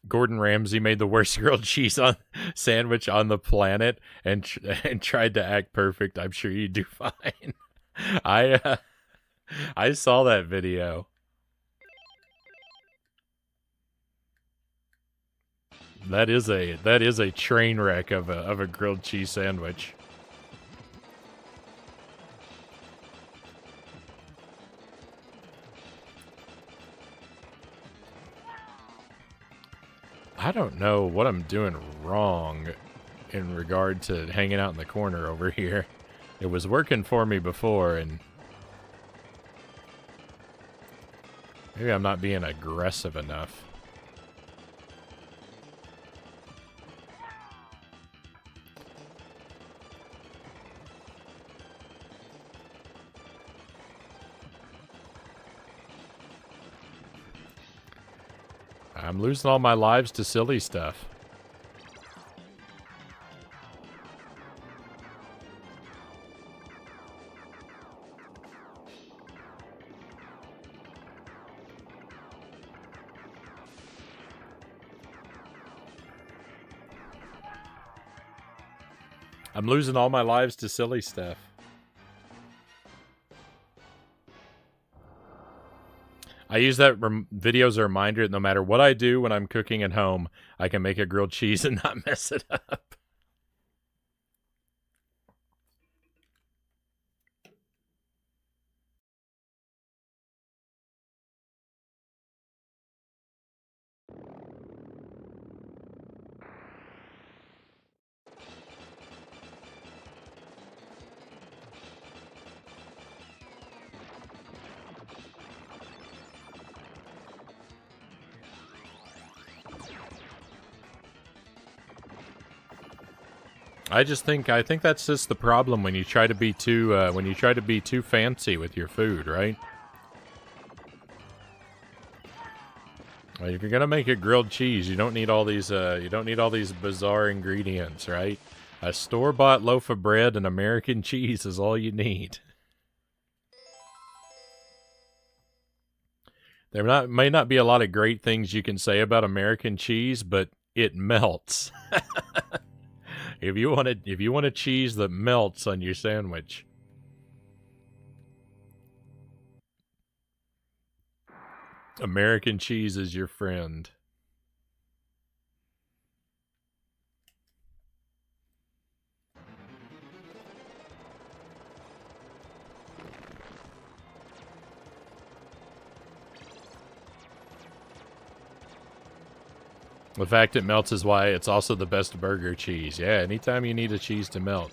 Gordon Ramsay made the worst grilled cheese sandwich on the planet and tried to act perfect. I'm sure you'd do fine. I saw that video. That is a train wreck of a grilled cheese sandwich. I don't know what I'm doing wrong in regard to hanging out in the corner over here. It was working for me before, and maybe I'm not being aggressive enough. I'm losing all my lives to silly stuff. I'm losing all my lives to silly stuff. I use that video as a reminder that no matter what I do when I'm cooking at home, I can make a grilled cheese and not mess it up. I think that's just the problem when you try to be too fancy with your food, right? Well, if you're gonna make a grilled cheese, you don't need all these bizarre ingredients, right? A store-bought loaf of bread and American cheese is all you need. There may not be a lot of great things you can say about American cheese, but it melts. If you want a cheese that melts on your sandwich, American cheese is your friend. The fact it melts is why it's also the best burger cheese. Yeah, anytime you need a cheese to melt.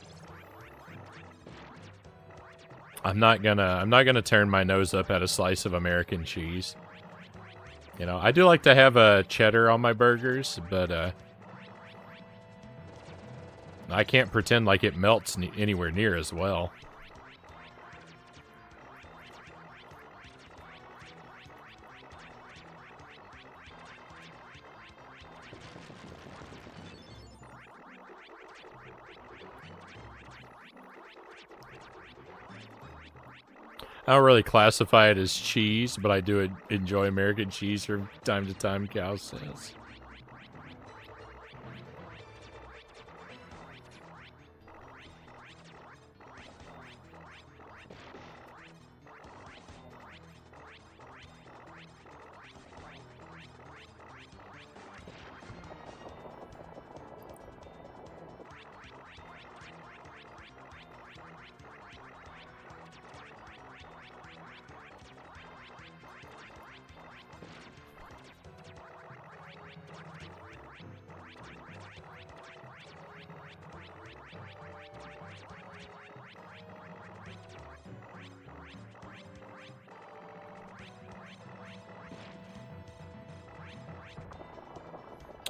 I'm not gonna turn my nose up at a slice of American cheese. You know, I do like to have a cheddar on my burgers, but I can't pretend like it melts anywhere near as well. I don't really classify it as cheese, but I do enjoy American cheese from time to time, Cal says.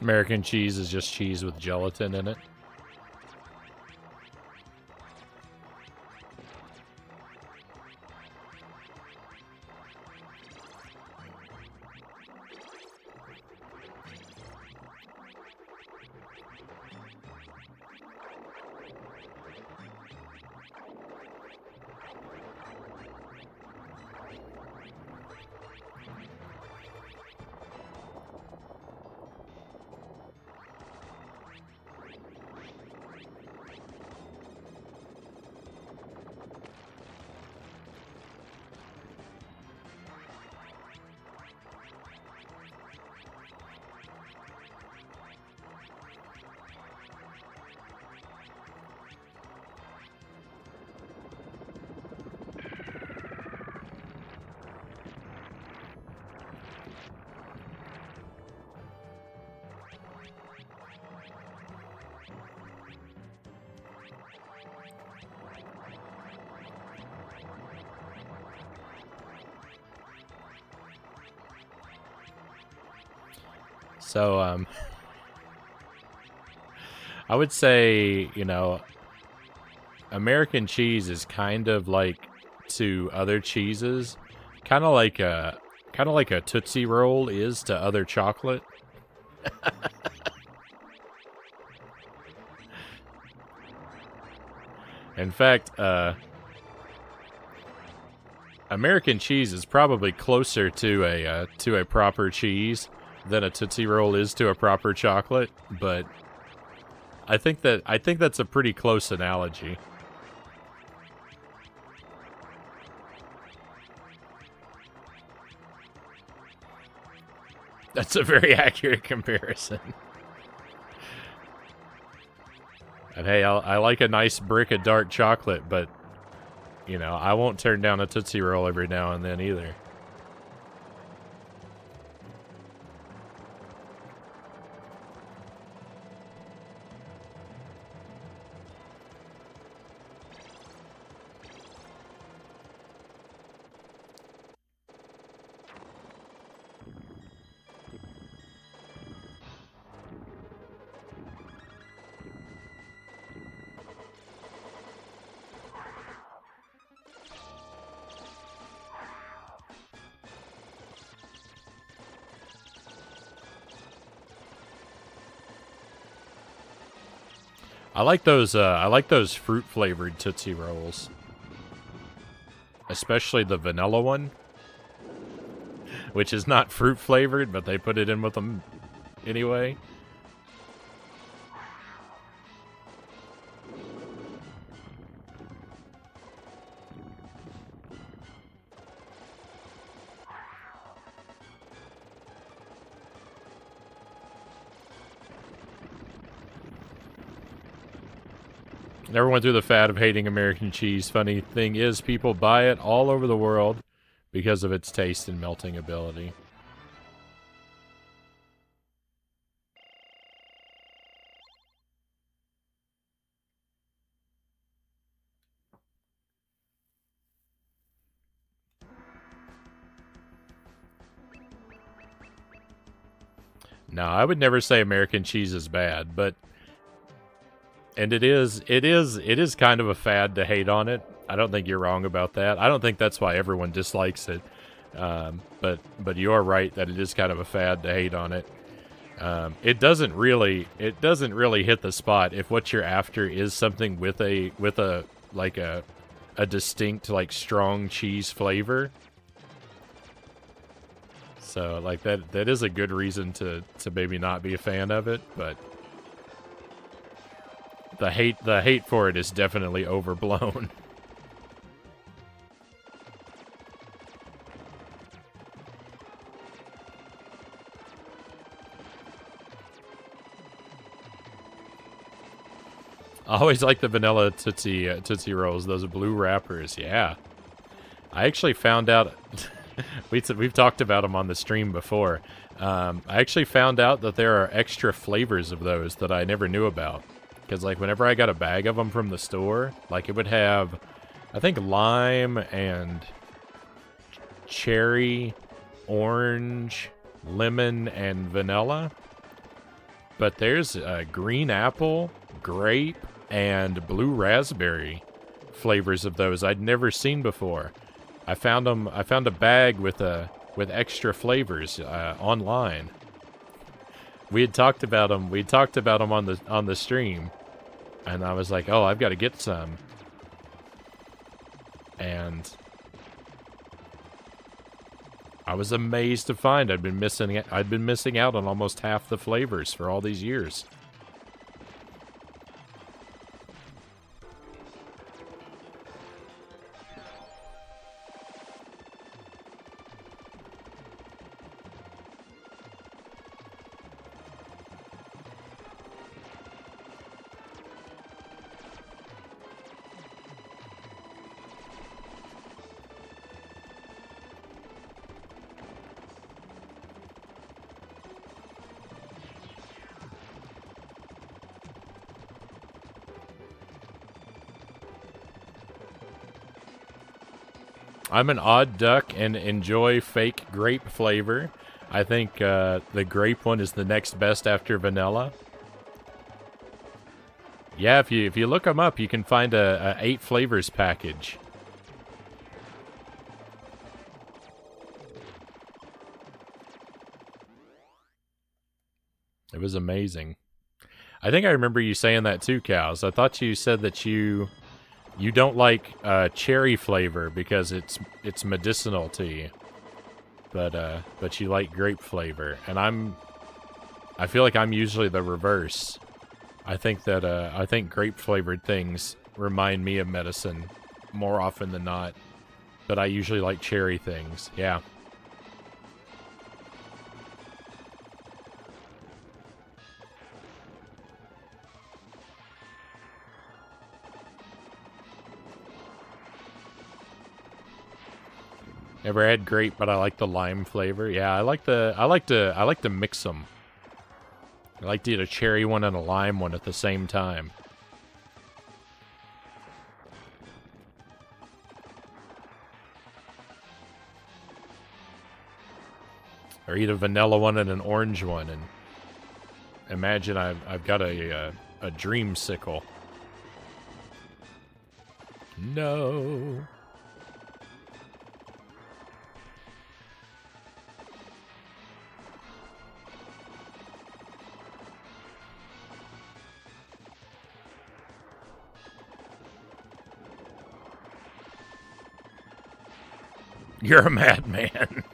American cheese is just cheese with gelatin in it. So, I would say, you know, American cheese is kind of like to other cheeses, kind of like a Tootsie Roll is to other chocolate. In fact, American cheese is probably closer to a proper cheese than a Tootsie Roll is to a proper chocolate, but I think that's a pretty close analogy. That's a very accurate comparison. And hey, I like a nice brick of dark chocolate, but, you know, I won't turn down a Tootsie Roll every now and then either. I like those fruit flavored Tootsie Rolls. Especially the vanilla one, which is not fruit flavored, but they put it in with them anyway. Never went through the fad of hating American cheese. Funny thing is, people buy it all over the world because of its taste and melting ability. No, I would never say American cheese is bad, but and it is kind of a fad to hate on it. I don't think you're wrong about that. I don't think that's why everyone dislikes it. But you are right that it is kind of a fad to hate on it. It doesn't really hit the spot if what you're after is something with a distinct, like, strong cheese flavor. So, like, that is a good reason to maybe not be a fan of it, but the hate for it is definitely overblown. I always like the vanilla Tootsie Rolls, those blue wrappers. Yeah, I actually found out we've talked about them on the stream before. I actually found out that there are extra flavors of those that I never knew about. Because, like, whenever I got a bag of them from the store, like, it would have, I think, lime and cherry, orange, lemon, and vanilla. But there's green apple, grape, and blue raspberry flavors of those I'd never seen before. I found them. I found a bag with extra flavors online. We had talked about them. We talked about them on the stream, and I was like, "Oh, I've got to get some." And I was amazed to find I'd been missing out on almost half the flavors for all these years. I'm an odd duck and enjoy fake grape flavor. I think the grape one is the next best after vanilla. Yeah, if you look them up, you can find a 8 flavors package. It was amazing. I think I remember you saying that too, Cows. I thought you said that you don't like cherry flavor because it's medicinal to you, but you like grape flavor, and I feel like I'm usually the reverse. I think grape flavored things remind me of medicine more often than not, but I usually like cherry things. Yeah. Never had grape, but I like the lime flavor. Yeah, I like to mix them. I like to eat a cherry one and a lime one at the same time. Or eat a vanilla one and an orange one, and imagine I've got a dreamsicle. No. You're a madman.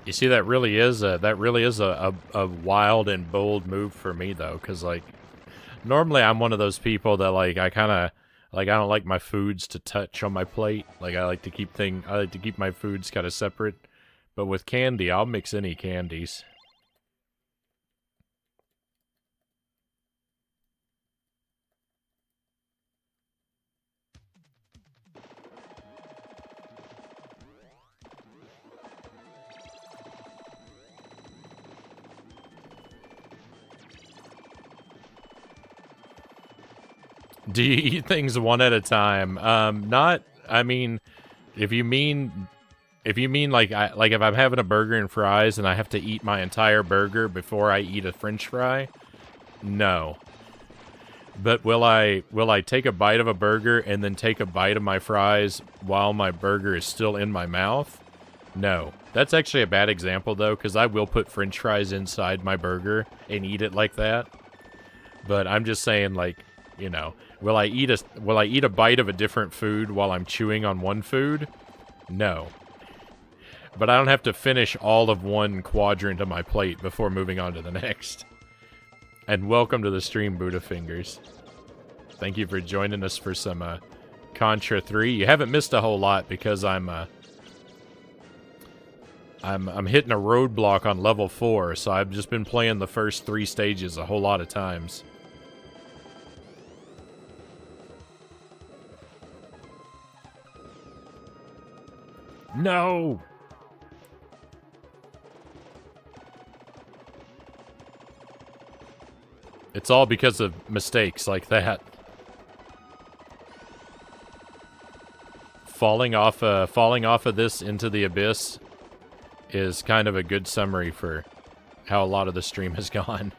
You see, that really is a wild and bold move for me, though, because like normally I'm one of those people that like I don't like my foods to touch on my plate. Like I like to keep my foods kind of separate. But with candy, I'll mix any candies. Do you eat things one at a time? I mean, if you mean like if I'm having a burger and fries and I have to eat my entire burger before I eat a French fry, no. But will I take a bite of a burger and then take a bite of my fries while my burger is still in my mouth? No. That's actually a bad example, though, because I will put French fries inside my burger and eat it like that. But I'm just saying, like, you know, will I eat a bite of a different food while I'm chewing on one food? No. But I don't have to finish all of one quadrant of my plate before moving on to the next. And welcome to the stream, Buddha Fingers. Thank you for joining us for some Contra 3. You haven't missed a whole lot because I'm hitting a roadblock on level 4, so I've just been playing the first 3 stages a whole lot of times. No! It's all because of mistakes like that. Falling off of this into the abyss is kind of a good summary for how a lot of the stream has gone.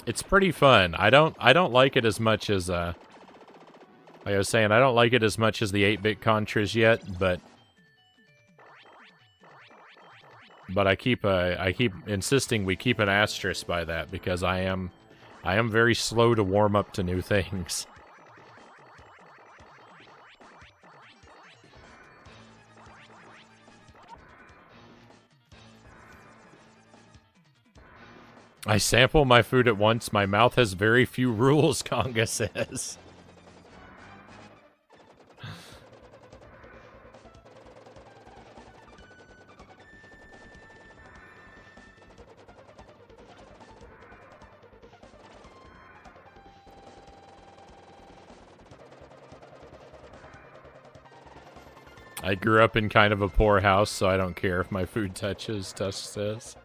It's pretty fun. I don't like it as much as like I was saying, I don't like it as much as the 8-bit Contras yet, but I keep insisting we keep an asterisk by that because I am very slow to warm up to new things. I sample my food at once. My mouth has very few rules, Conga says. I grew up in kind of a poor house, so I don't care if my food touches, Tusk says.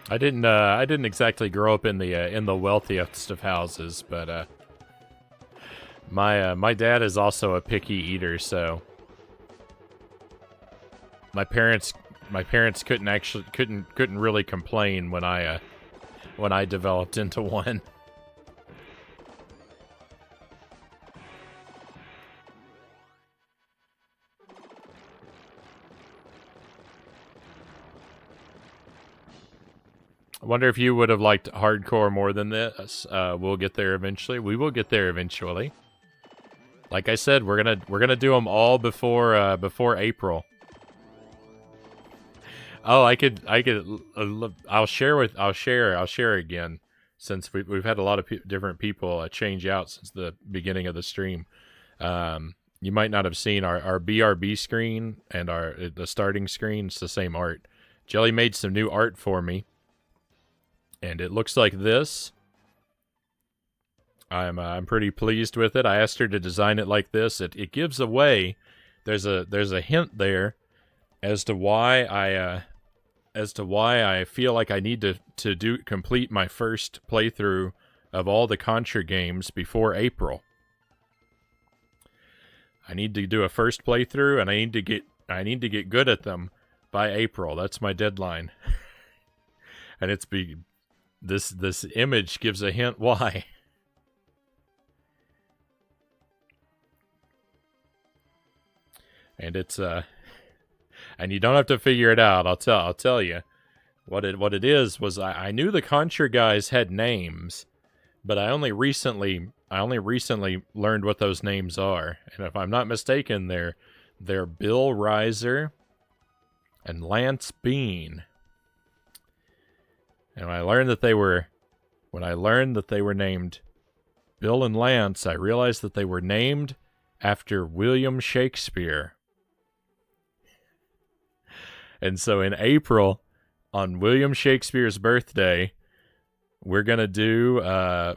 I didn't exactly grow up in the wealthiest of houses, but my dad is also a picky eater, so my parents couldn't really complain when I developed into one. I wonder if you would have liked hardcore more than this. We'll get there eventually. We will get there eventually. Like I said, we're gonna do them all before April. Oh, I'll share again, since we've had a lot of different people change out since the beginning of the stream. You might not have seen our BRB screen and the starting screen. It's the same art. Jelly made some new art for me, and it looks like this. I'm pretty pleased with it. I asked her to design it like this. It gives away. There's a hint there as to why I feel like I need to complete my first playthrough of all the Contra games before April. I need to do a first playthrough, and I need to get good at them by April. That's my deadline. And this image gives a hint why. And it's and you don't have to figure it out. I'll tell you what it is. Was I knew the Contra guys had names, but I only recently learned what those names are. And if I'm not mistaken, they're Bill Reiser and Lance Bean. And when I learned that they were named Bill and Lance, I realized that they were named after William Shakespeare. And so in April, on William Shakespeare's birthday, we're gonna do a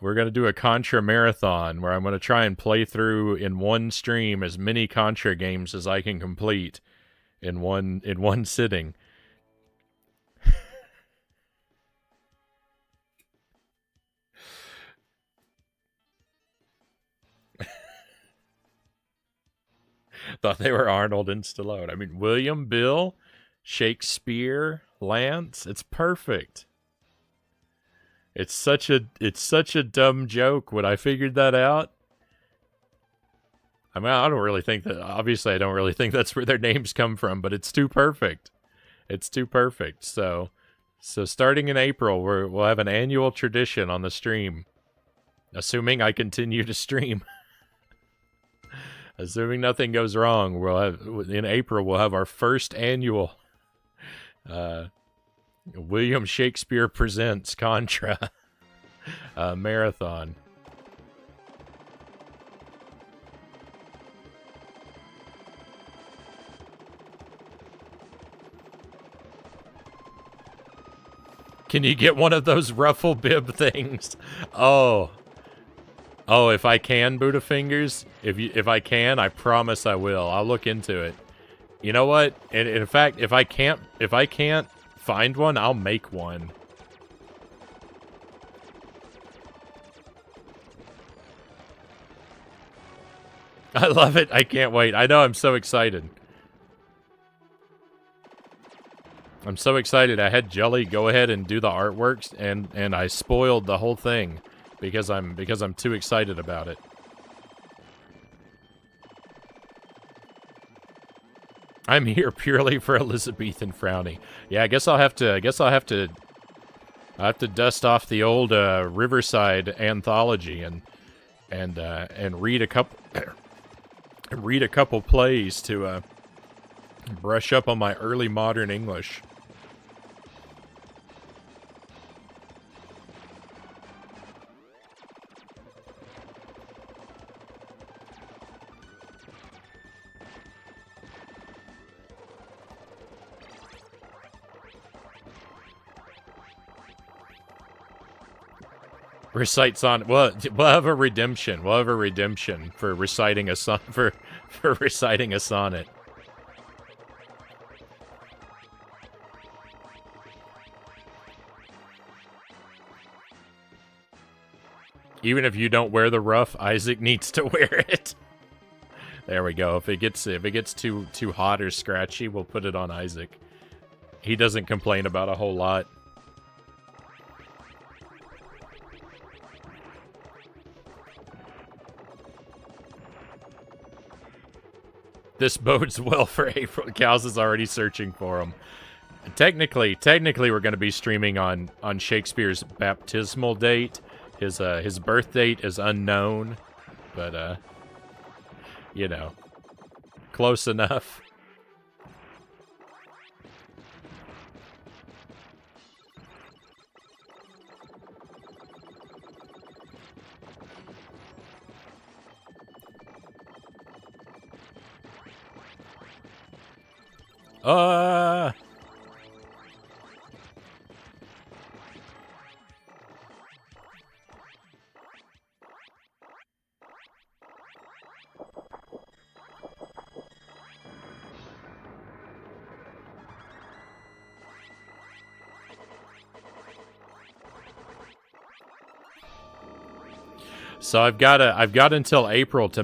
Contra marathon where I'm gonna try and play through in one stream as many Contra games as I can complete in one sitting. Thought they were Arnold and Stallone. I mean, William, Bill, Shakespeare, Lance. It's perfect. It's such a dumb joke when I figured that out. I mean, I don't really think that. Obviously, I don't really think that's where their names come from, but it's too perfect. It's too perfect. So starting in April, we'll have an annual tradition on the stream, assuming I continue to stream. Assuming nothing goes wrong, in April we'll have our first annual William Shakespeare Presents Contra marathon. Can you get one of those ruffle bib things? Oh, if I can, Buddha Fingers, if I can, I promise I will. I'll look into it. You know what? In fact, if I can't find one, I'll make one. I love it. I can't wait. I know. I'm so excited. I'm so excited. I had Jelly go ahead and do the artworks, and I spoiled the whole thing because I'm too excited about it. I'm here purely for Elizabethan Frownie. Yeah, I guess I'll have to dust off the old Riverside anthology and read a couple plays to brush up on my early modern English. Recite sonnet. Well, we'll have a redemption. We'll have a redemption for reciting a for reciting a sonnet. Even if you don't wear the ruff, Isaac needs to wear it. There we go. If it gets too hot or scratchy, we'll put it on Isaac. He doesn't complain about a whole lot. This bodes well for April. Cows is already searching for him. Technically, we're going to be streaming on Shakespeare's baptismal date. His birth date is unknown, but you know, close enough. So I've got until April to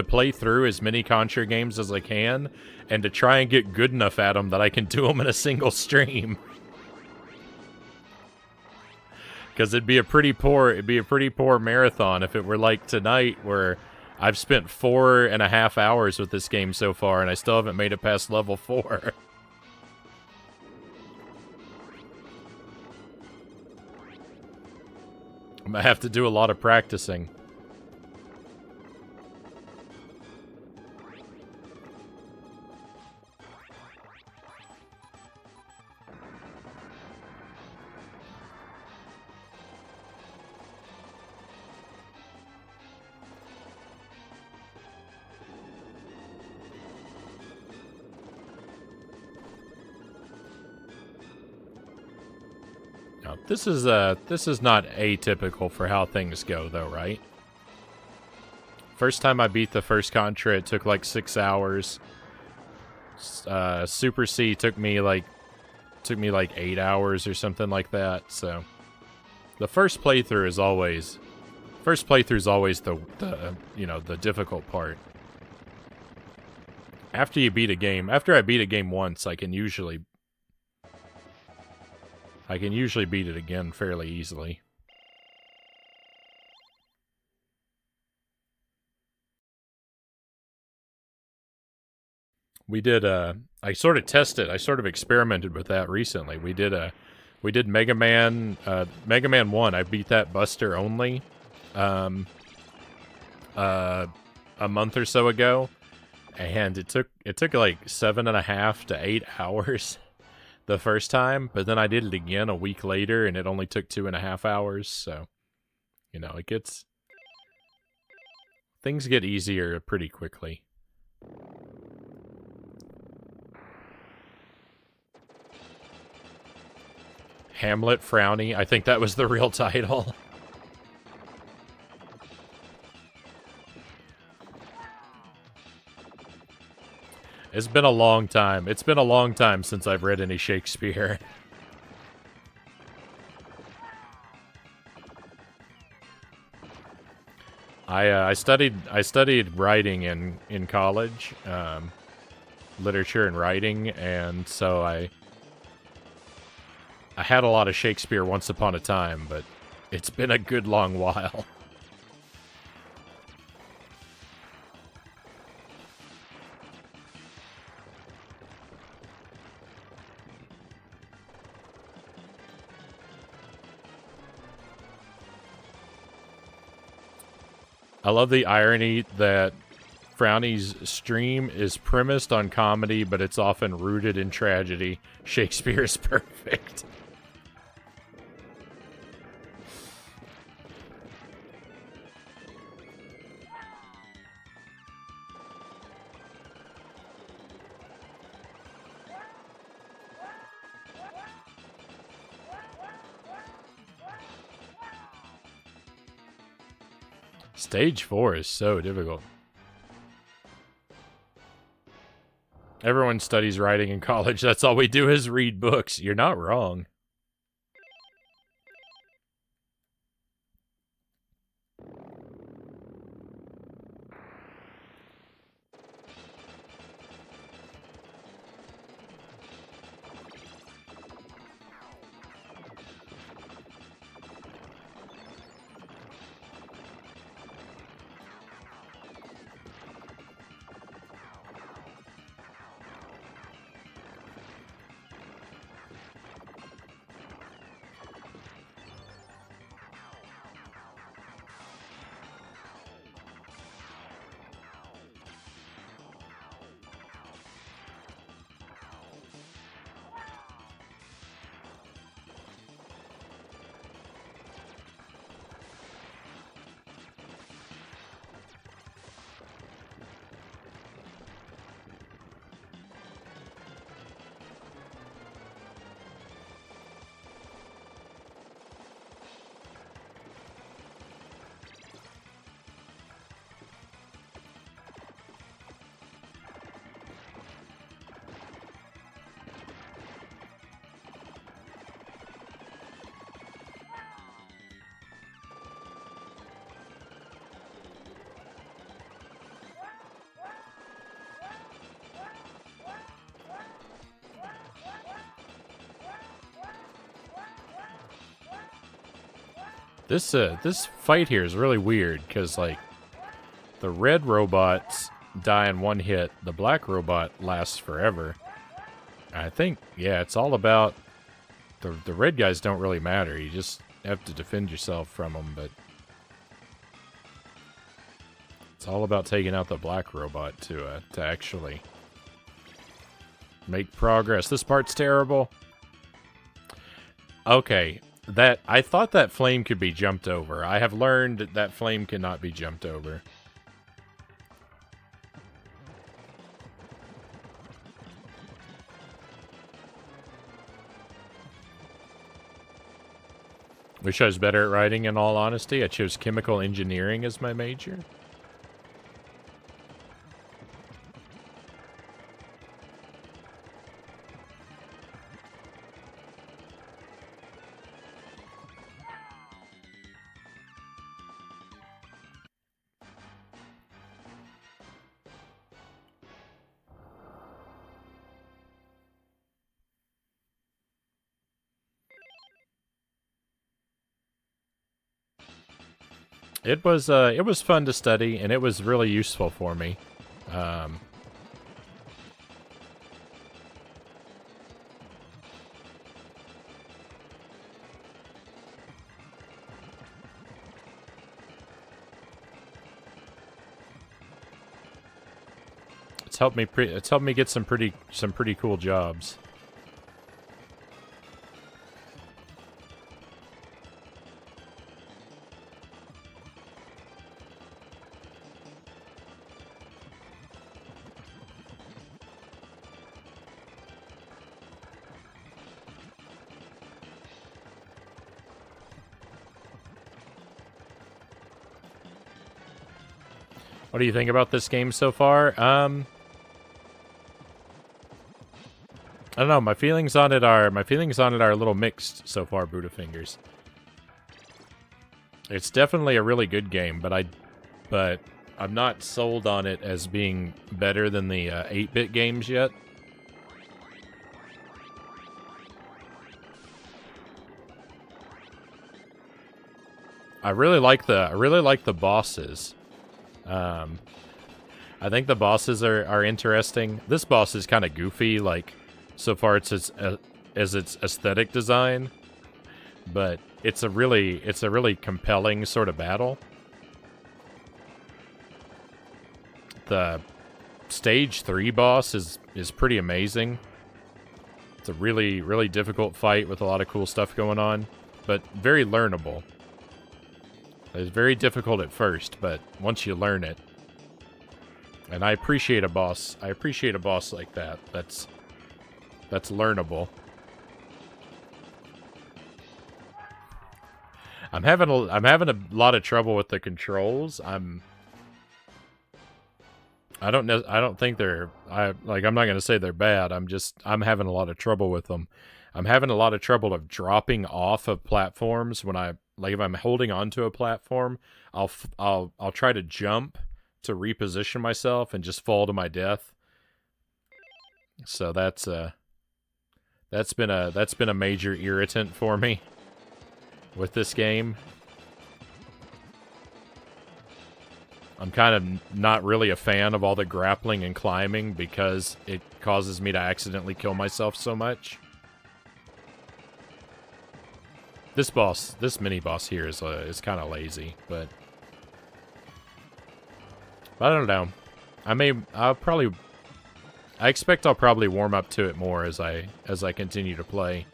play through as many Contra games as I can, and to try and get good enough at them that I can do them in a single stream. Because it'd be a pretty poor marathon if it were like tonight, where I've spent 4.5 hours with this game so far, and I still haven't made it past level 4. I'm gonna have to do a lot of practicing. This is not atypical for how things go, though, right? First time I beat the first Contra, it took like 6 hours. Super C took me like 8 hours or something like that. So the first playthrough is always the you know, the difficult part. After you beat a game, after I beat a game once, I can usually beat it again fairly easily. We did I sort of tested, I sort of experimented with that recently. We did Mega Man 1. I beat that Buster only a month or so ago, and it took like 7.5 to 8 hours the first time, but then I did it again a week later and it only took 2.5 hours, so you know, things get easier pretty quickly. Hamlet Frownie, I think that was the real title. It's been a long time. It's been a long time since I've read any Shakespeare. I studied writing in college, literature and writing, and so I had a lot of Shakespeare once upon a time, but it's been a good long while. I love the irony that Frownie's stream is premised on comedy, but it's often rooted in tragedy. Shakespeare is perfect. Stage 4 is so difficult. Everyone studies writing in college. That's all we do is read books. You're not wrong. This fight here is really weird, because, like, the red robots die in one hit, the black robot lasts forever. I think, yeah, it's all about... The red guys don't really matter, you just have to defend yourself from them, but... It's all about taking out the black robot to actually make progress. This part's terrible. Okay. I thought that flame could be jumped over. I have learned that flame cannot be jumped over. Wish I was better at writing, in all honesty. I chose chemical engineering as my major. It was fun to study, and it was really useful for me. It's helped me get some pretty cool jobs. What do you think about this game so far? I don't know. My feelings on it are a little mixed so far. Budafingers. It's definitely a really good game, but I'm not sold on it as being better than the 8-bit games yet. I really like the bosses. I think the bosses are interesting. This boss is kind of goofy, like, so far it's as its aesthetic design, but it's a really compelling sort of battle. The stage 3 boss is pretty amazing. It's a really difficult fight with a lot of cool stuff going on, but very learnable. It's very difficult at first, but once you learn it, and I appreciate a boss like that. That's learnable. I'm having a lot of trouble with the controls. I don't think they're I'm not gonna say they're bad. I'm having a lot of trouble with them. I'm having a lot of trouble of dropping off of platforms when if I'm holding onto a platform, I'll try to jump to reposition myself and just fall to my death. So that's been a major irritant for me with this game. I'm kind of not really a fan of all the grappling and climbing because it causes me to accidentally kill myself so much. This mini boss here is kind of lazy, but I don't know. I expect I'll probably warm up to it more as I continue to play.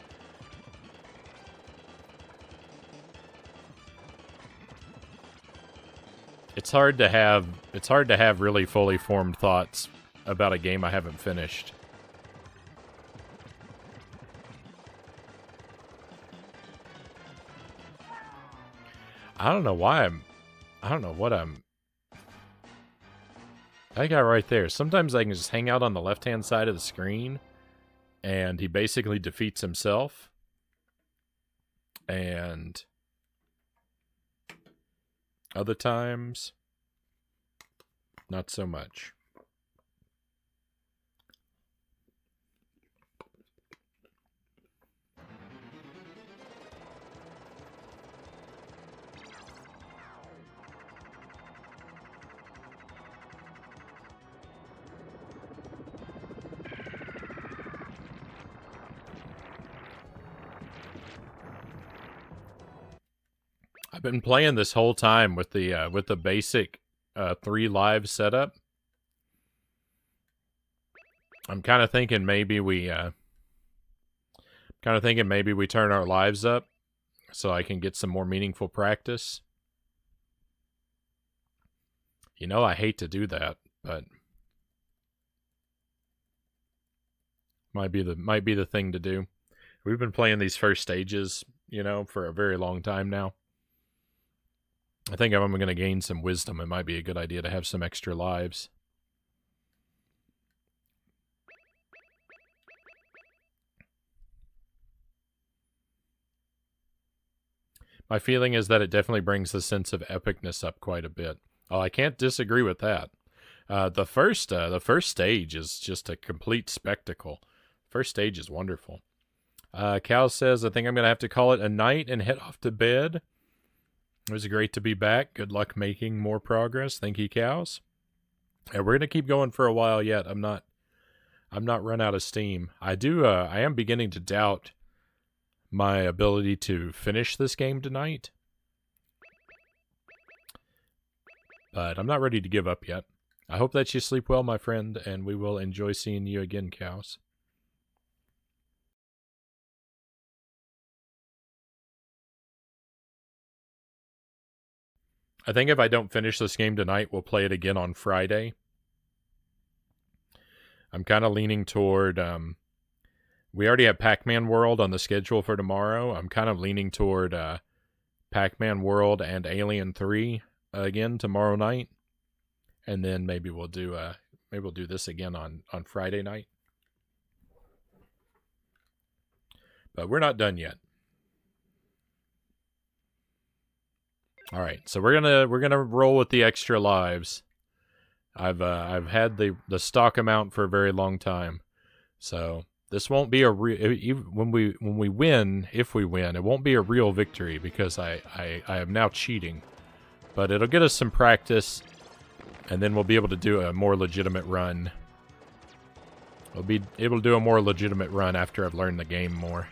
It's hard to have really fully formed thoughts about a game I haven't finished. I don't know what I'm... That guy right there. Sometimes I can just hang out on the left-hand side of the screen, and he basically defeats himself. And other times, not so much. I've been playing this whole time with the basic 3 live setup. I'm kind of thinking maybe we turn our lives up so I can get some more meaningful practice. You know, I hate to do that, but might be the thing to do. We've been playing these first stages, you know, for a very long time now. I think if I'm going to gain some wisdom, it might be a good idea to have some extra lives. My feeling is that it definitely brings the sense of epicness up quite a bit. Oh, I can't disagree with that. The first stage is just a complete spectacle. First stage is wonderful. Cal says, I think I'm going to have to call it a night and head off to bed. It was great to be back. Good luck making more progress. Thank you, cows. And we're gonna keep going for a while yet. I'm not run out of steam. I am beginning to doubt my ability to finish this game tonight. But I'm not ready to give up yet. I hope that you sleep well, my friend, and we will enjoy seeing you again, cows. I think if I don't finish this game tonight, we'll play it again on Friday. I'm kind of leaning toward... we already have Pac-Man World on the schedule for tomorrow. I'm kind of leaning toward Pac-Man World and Alien 3 again tomorrow night. And then maybe we'll do this again on Friday night. But we're not done yet. All right, so we're gonna roll with the extra lives. I've had the stock amount for a very long time, so this won't be a real. When we win, if we win, it won't be a real victory because I am now cheating, but it'll get us some practice, and then we'll be able to do a more legitimate run. We'll be able to do a more legitimate run after I've learned the game more.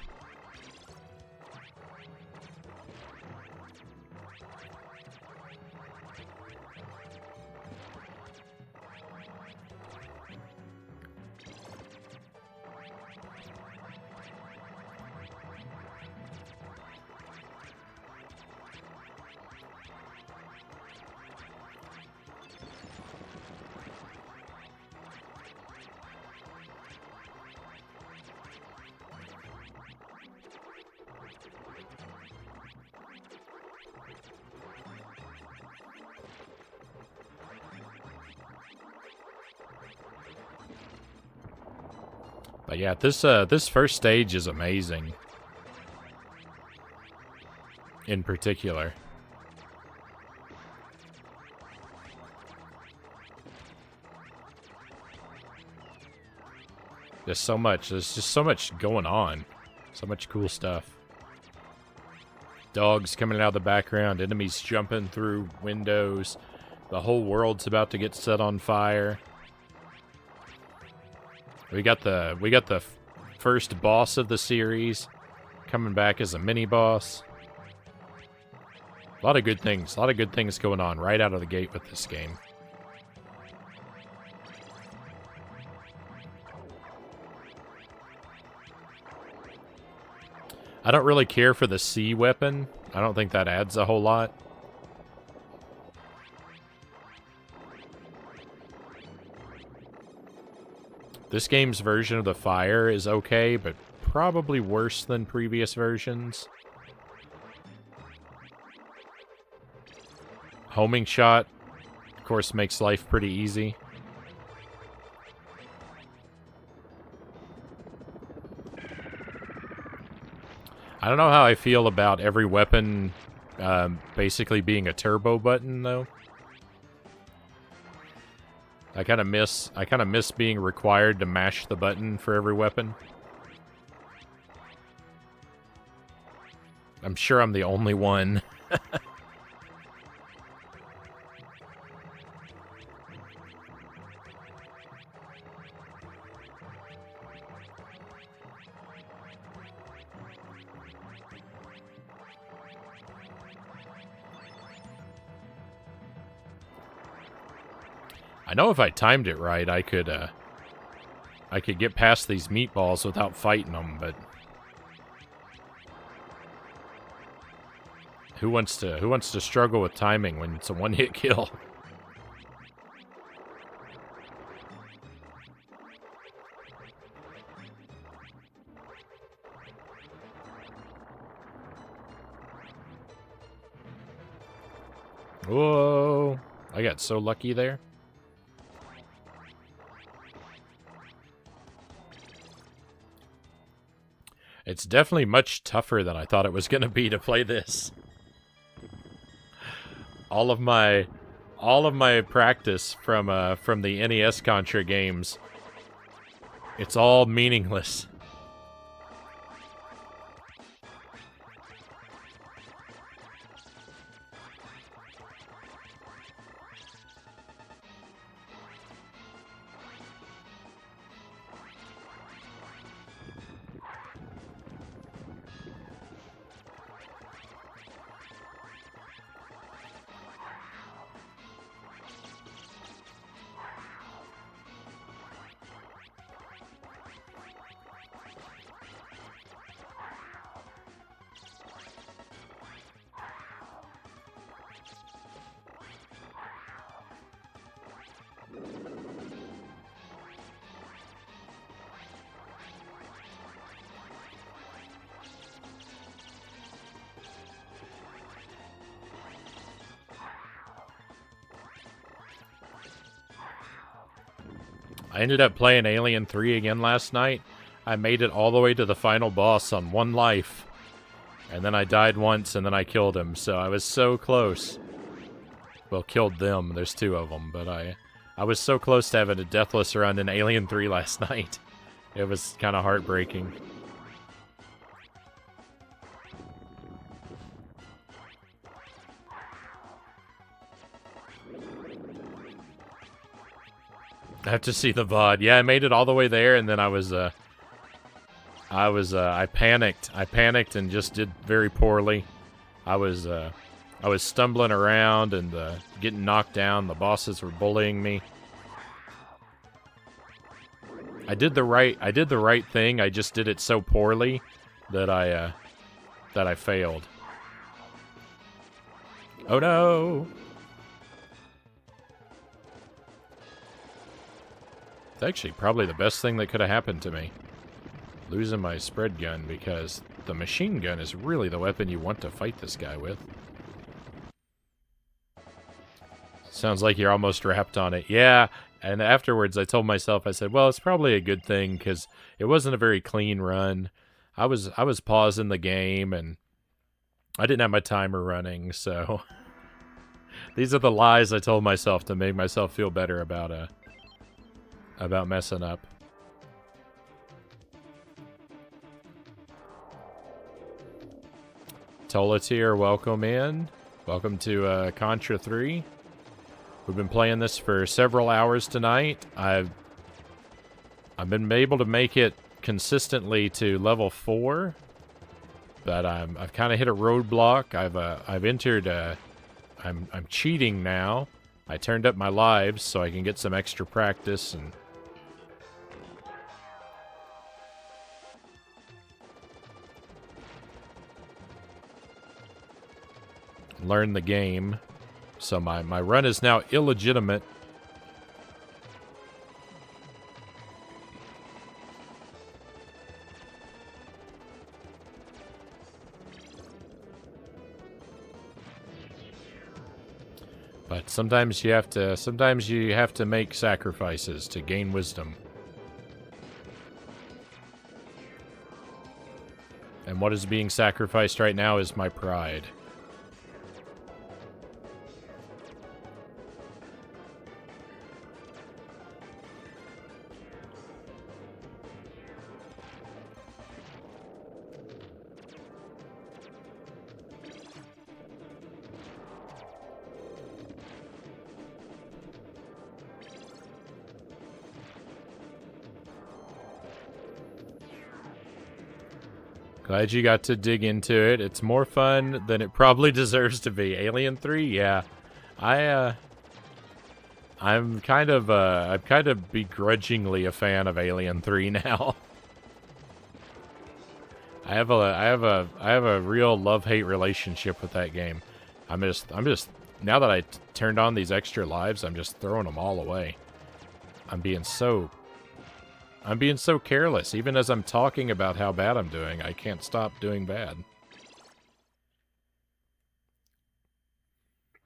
But yeah, this first stage is amazing. In particular. There's just so much going on. So much cool stuff. Dogs coming out of the background, enemies jumping through windows. The whole world's about to get set on fire. We got the first boss of the series coming back as a mini boss. A lot of good things going on right out of the gate with this game. I don't really care for the C weapon. I don't think that adds a whole lot. This game's version of the fire is okay, but probably worse than previous versions. Homing shot, of course, makes life pretty easy. I don't know how I feel about every weapon basically being a turbo button, though. I kind of miss being required to mash the button for every weapon. I'm sure I'm the only one. I know if I timed it right, I could get past these meatballs without fighting them, but who wants to struggle with timing when it's a one-hit kill? Whoa! I got so lucky there. It's definitely much tougher than I thought it was going to be to play this. All of my practice from the NES Contra games, it's all meaningless. I ended up playing Alien 3 again last night. I made it all the way to the final boss on 1 life. And then I died once, and then I killed him, so I was so close. Well, killed them. There's 2 of them, but I was so close to having a deathless run in Alien 3 last night. It was kind of heartbreaking. I have to see the VOD. Yeah, I made it all the way there, and then I panicked. I panicked and just did very poorly. I was stumbling around and getting knocked down. The bosses were bullying me. I did the right thing. I just did it so poorly that I failed. Oh no! It's actually probably the best thing that could have happened to me. Losing my spread gun, because the machine gun is really the weapon you want to fight this guy with. Sounds like you're almost wrapped on it. Yeah, and afterwards I told myself, I said, well, it's probably a good thing, because it wasn't a very clean run. I was pausing the game, and I didn't have my timer running, so... These are the lies I told myself to make myself feel better about messing up. Tolatier, welcome in. Welcome to Contra 3. We've been playing this for several hours tonight. I've been able to make it consistently to level 4, but I've kind of hit a roadblock. I've entered. I'm cheating now. I turned up my lives so I can get some extra practice and. Learn the game. So my run is now illegitimate. But sometimes you have to make sacrifices to gain wisdom. And what is being sacrificed right now is my pride. Glad you got to dig into it. It's more fun than it probably deserves to be. Alien 3, yeah. I'm kind of begrudgingly a fan of Alien 3 now. I have a real love-hate relationship with that game. I'm just now that I turned on these extra lives, I'm just throwing them all away. I'm being so careless. Even as I'm talking about how bad I'm doing, I can't stop doing bad.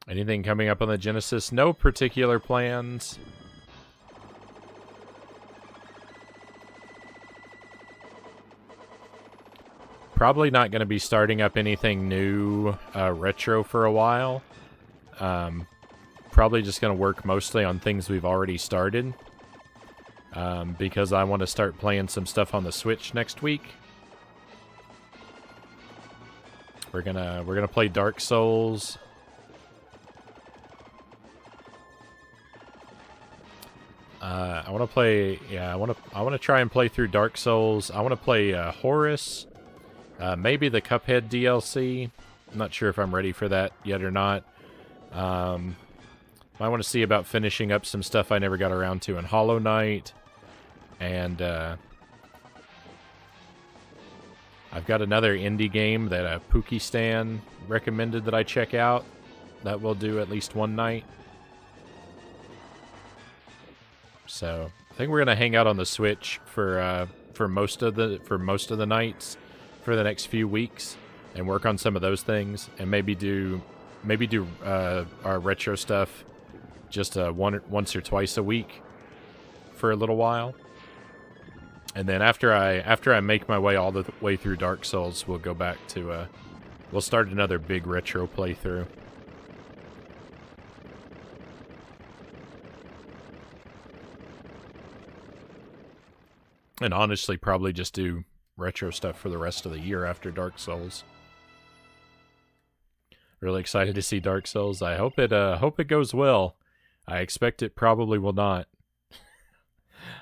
Anything coming up on the Genesis? No particular plans. Probably not going to be starting up anything new retro for a while. Probably just going to work mostly on things we've already started. Because I want to start playing some stuff on the Switch next week. We're gonna play Dark Souls. I want to play. Yeah, I want to try and play through Dark Souls. I want to play Horus. Maybe the Cuphead DLC. I'm not sure if I'm ready for that yet or not. I want to see about finishing up some stuff I never got around to in Hollow Knight. And I've got another indie game that Pookie Stan recommended that I check out. That will do at least one night. So I think we're gonna hang out on the Switch for most of the nights for the next few weeks and work on some of those things, and maybe do our retro stuff just once or twice a week for a little while. And then after I make my way all the way through Dark Souls, we'll go back to we'll start another big retro playthrough. And honestly, probably just do retro stuff for the rest of the year after Dark Souls. Really excited to see Dark Souls. I hope it goes well. I expect it probably will not.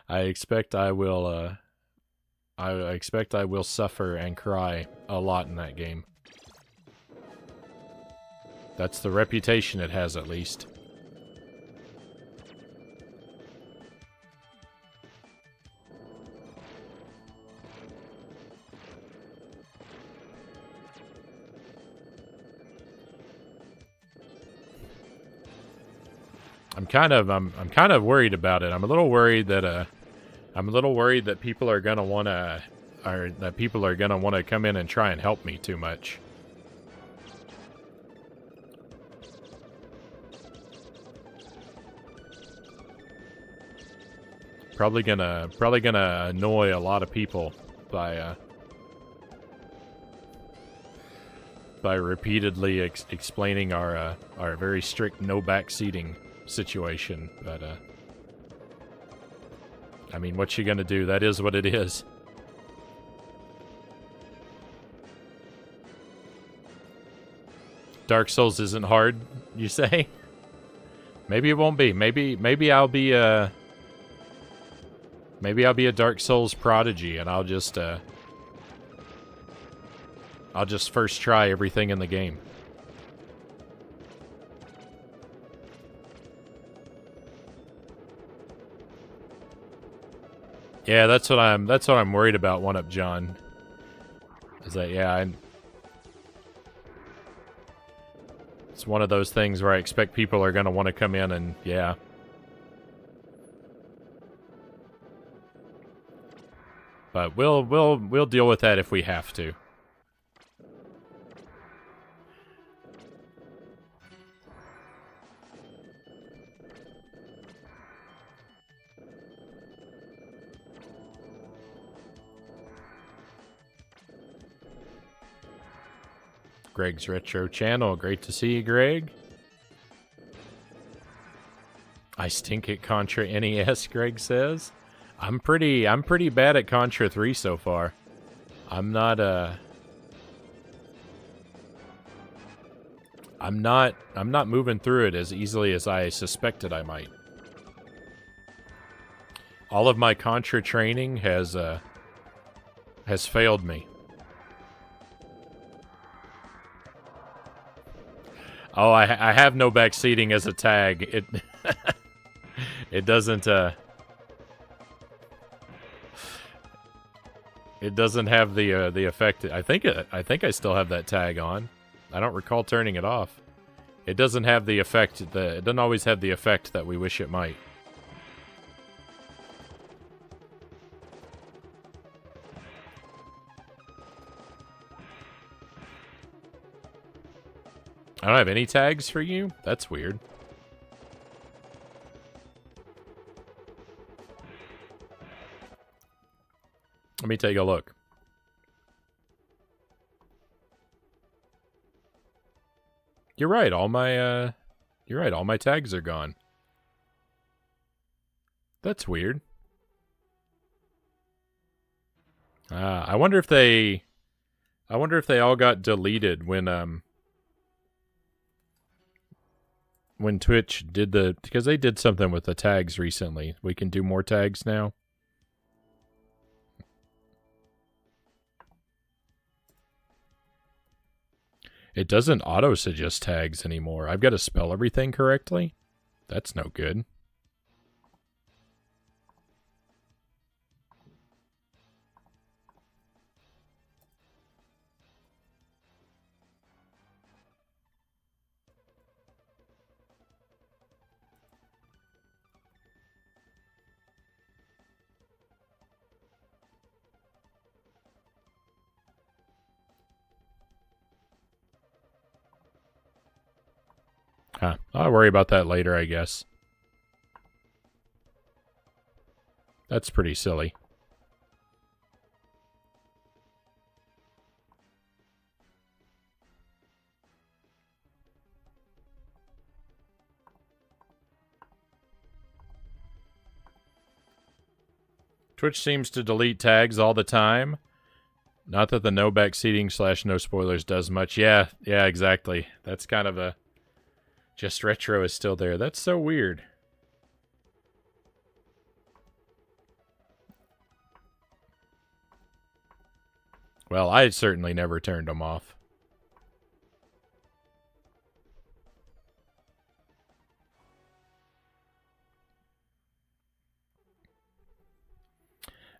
I expect I will suffer and cry a lot in that game. That's the reputation it has, at least. I'm kind of worried about it. I'm a little worried that people are gonna wanna come in and try and help me too much. Probably gonna annoy a lot of people by repeatedly explaining our very strict no backseating situation, but I mean, what you gonna do? That is what it is. Dark Souls isn't hard, you say? Maybe it won't be. Maybe I'll be a Dark Souls prodigy, and I'll just first try everything in the game. Yeah, that's what I'm worried about, One Up John. Is that, yeah, it's one of those things where I expect people are going to want to come in and, yeah. But we'll deal with that if we have to. Greg's Retro Channel. Great to see you, Greg. I stink at Contra NES, Greg says. I'm pretty bad at Contra 3 so far. I'm not moving through it as easily as I suspected I might. All of my Contra training has failed me. Oh, I have no backseating as a tag. It doesn't have the effect. I think I still have that tag on. I don't recall turning it off. It doesn't have the effect it doesn't always have the effect that we wish it might. I don't have any tags for you? That's weird. Let me take a look. You're right, all my tags are gone. That's weird. I wonder if they all got deleted when Twitch did because they did something with the tags recently. We can do more tags now. It doesn't auto-suggest tags anymore. I've got to spell everything correctly? That's no good. Huh. I'll worry about that later, I guess. That's pretty silly. Twitch seems to delete tags all the time. Not that the no backseating / no spoilers does much. Yeah, exactly. That's kind of a... Just Retro is still there. That's so weird. Well, I certainly never turned them off.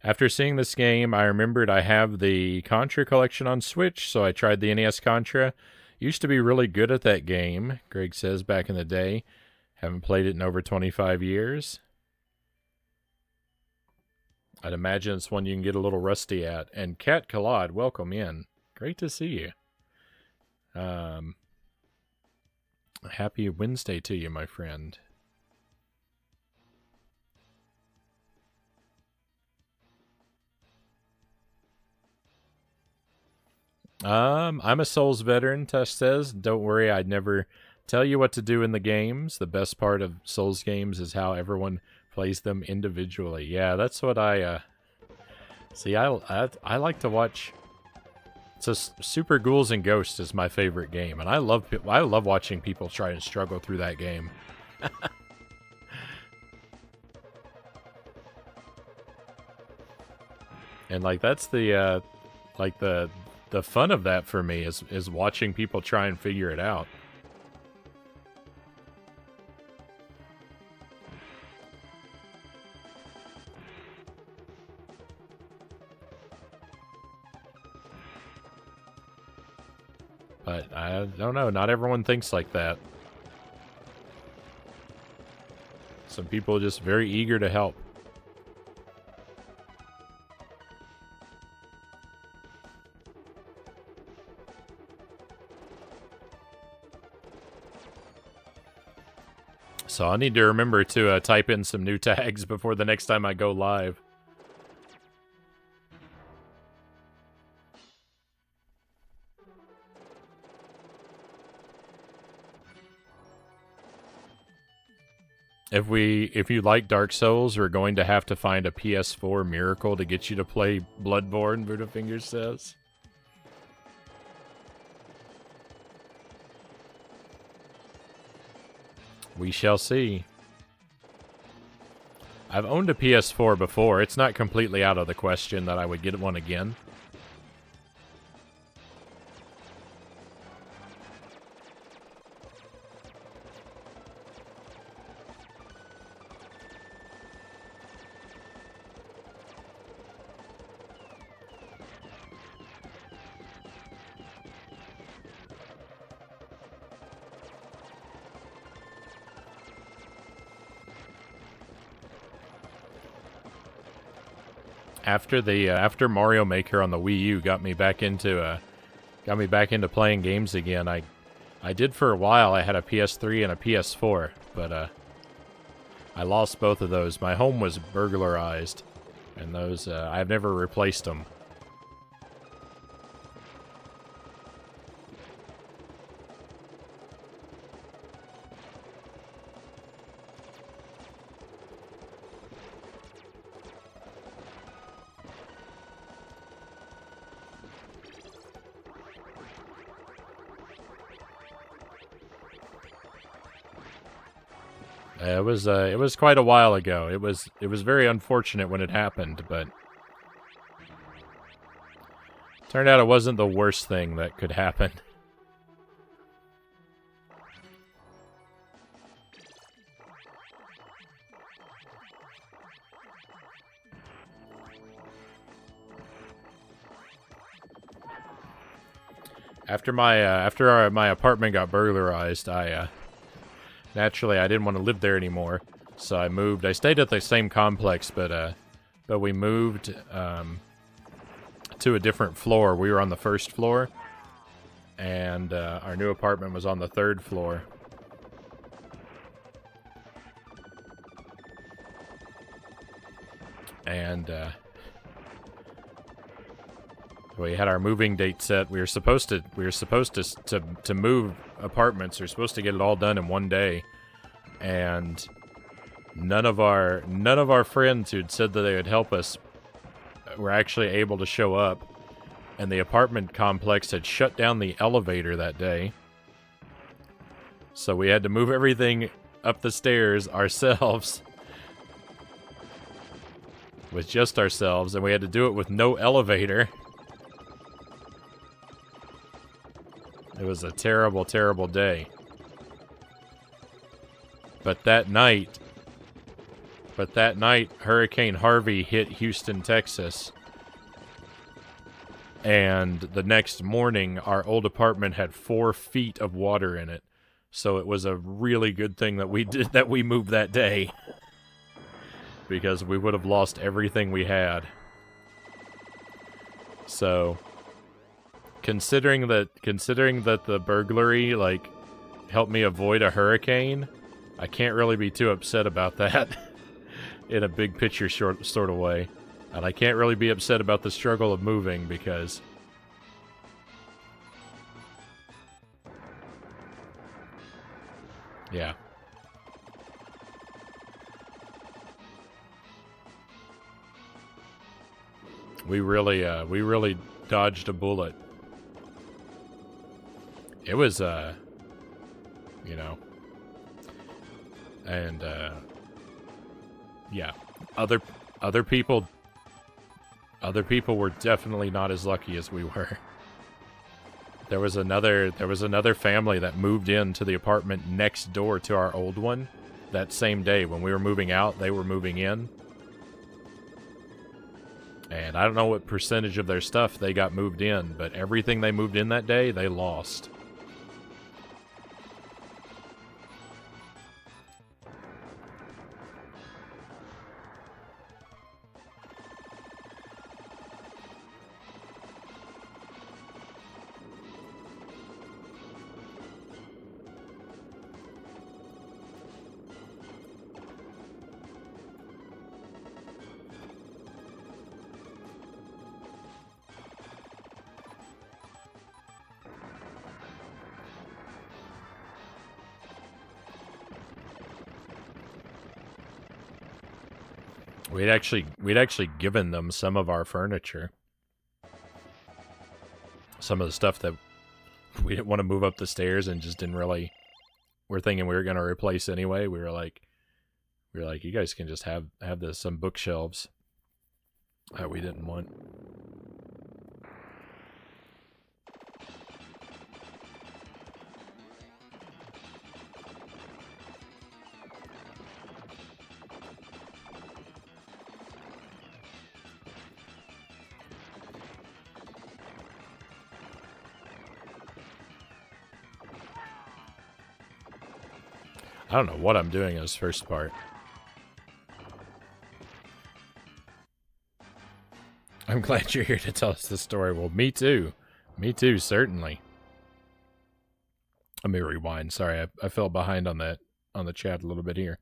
After seeing this game, I remembered I have the Contra collection on Switch, so I tried the NES Contra. Used to be really good at that game, Greg says, back in the day. Haven't played it in over 25 years. I'd imagine it's one you can get a little rusty at. And Cat Collad, welcome in. Great to see you. Happy Wednesday to you, my friend. I'm a Souls veteran, Tush says. Don't worry, I'd never tell you what to do in the games. The best part of Souls games is how everyone plays them individually. Yeah, that's what I, see, I like to watch... So Super Ghouls and Ghosts is my favorite game, and I love watching people try and struggle through that game. And, like, that's the, like, the fun of that for me is watching people try and figure it out. But I don't know, not everyone thinks like that. Some people are just very eager to help. So I need to remember to type in some new tags before the next time I go live. If you like Dark Souls, we're going to have to find a PS4 miracle to get you to play Bloodborne, Buddha Fingers says. We shall see. I've owned a PS4 before. It's not completely out of the question that I would get one again. After Mario Maker on the Wii U got me back into playing games again. I did for a while. I had a PS3 and a PS4, but I lost both of those. My home was burglarized, and those I've never replaced them. It was quite a while ago. It was very unfortunate when it happened, but turned out it wasn't the worst thing that could happen. After my apartment got burglarized, naturally, I didn't want to live there anymore, so I moved. I stayed at the same complex, but we moved to a different floor. We were on the first floor, and our new apartment was on the third floor. And we had our moving date set. We were supposed to move apartments. We were supposed to get it all done in one day, and none of our friends who'd said that they would help us were actually able to show up. And the apartment complex had shut down the elevator that day, so we had to move everything up the stairs ourselves. With just ourselves, and we had to do it with no elevator. It was a terrible, terrible day. But that night, Hurricane Harvey hit Houston, Texas. And the next morning, our old apartment had 4 feet of water in it. So it was a really good thing that we moved that day. Because we would have lost everything we had. So, considering that the burglary, like, helped me avoid a hurricane, I can't really be too upset about that in a big picture sort of way. And I can't really be upset about the struggle of moving because... yeah. We really dodged a bullet. It was, you know... and, yeah. Other people were definitely not as lucky as we were. There was another family that moved into the apartment next door to our old one that same day. When we were moving out, they were moving in. And I don't know what percentage of their stuff they got moved in, but everything they moved in that day, they lost. We'd actually given them some of our furniture. Some of the stuff that we didn't want to move up the stairs and just didn't really... We're thinking we were going to replace anyway. We were like, you guys can just have some bookshelves that we didn't want. I don't know what I'm doing in this first part. I'm glad you're here to tell us the story. Well, me too. Me too, certainly. Let me rewind. Sorry, I fell behind on the chat a little bit here.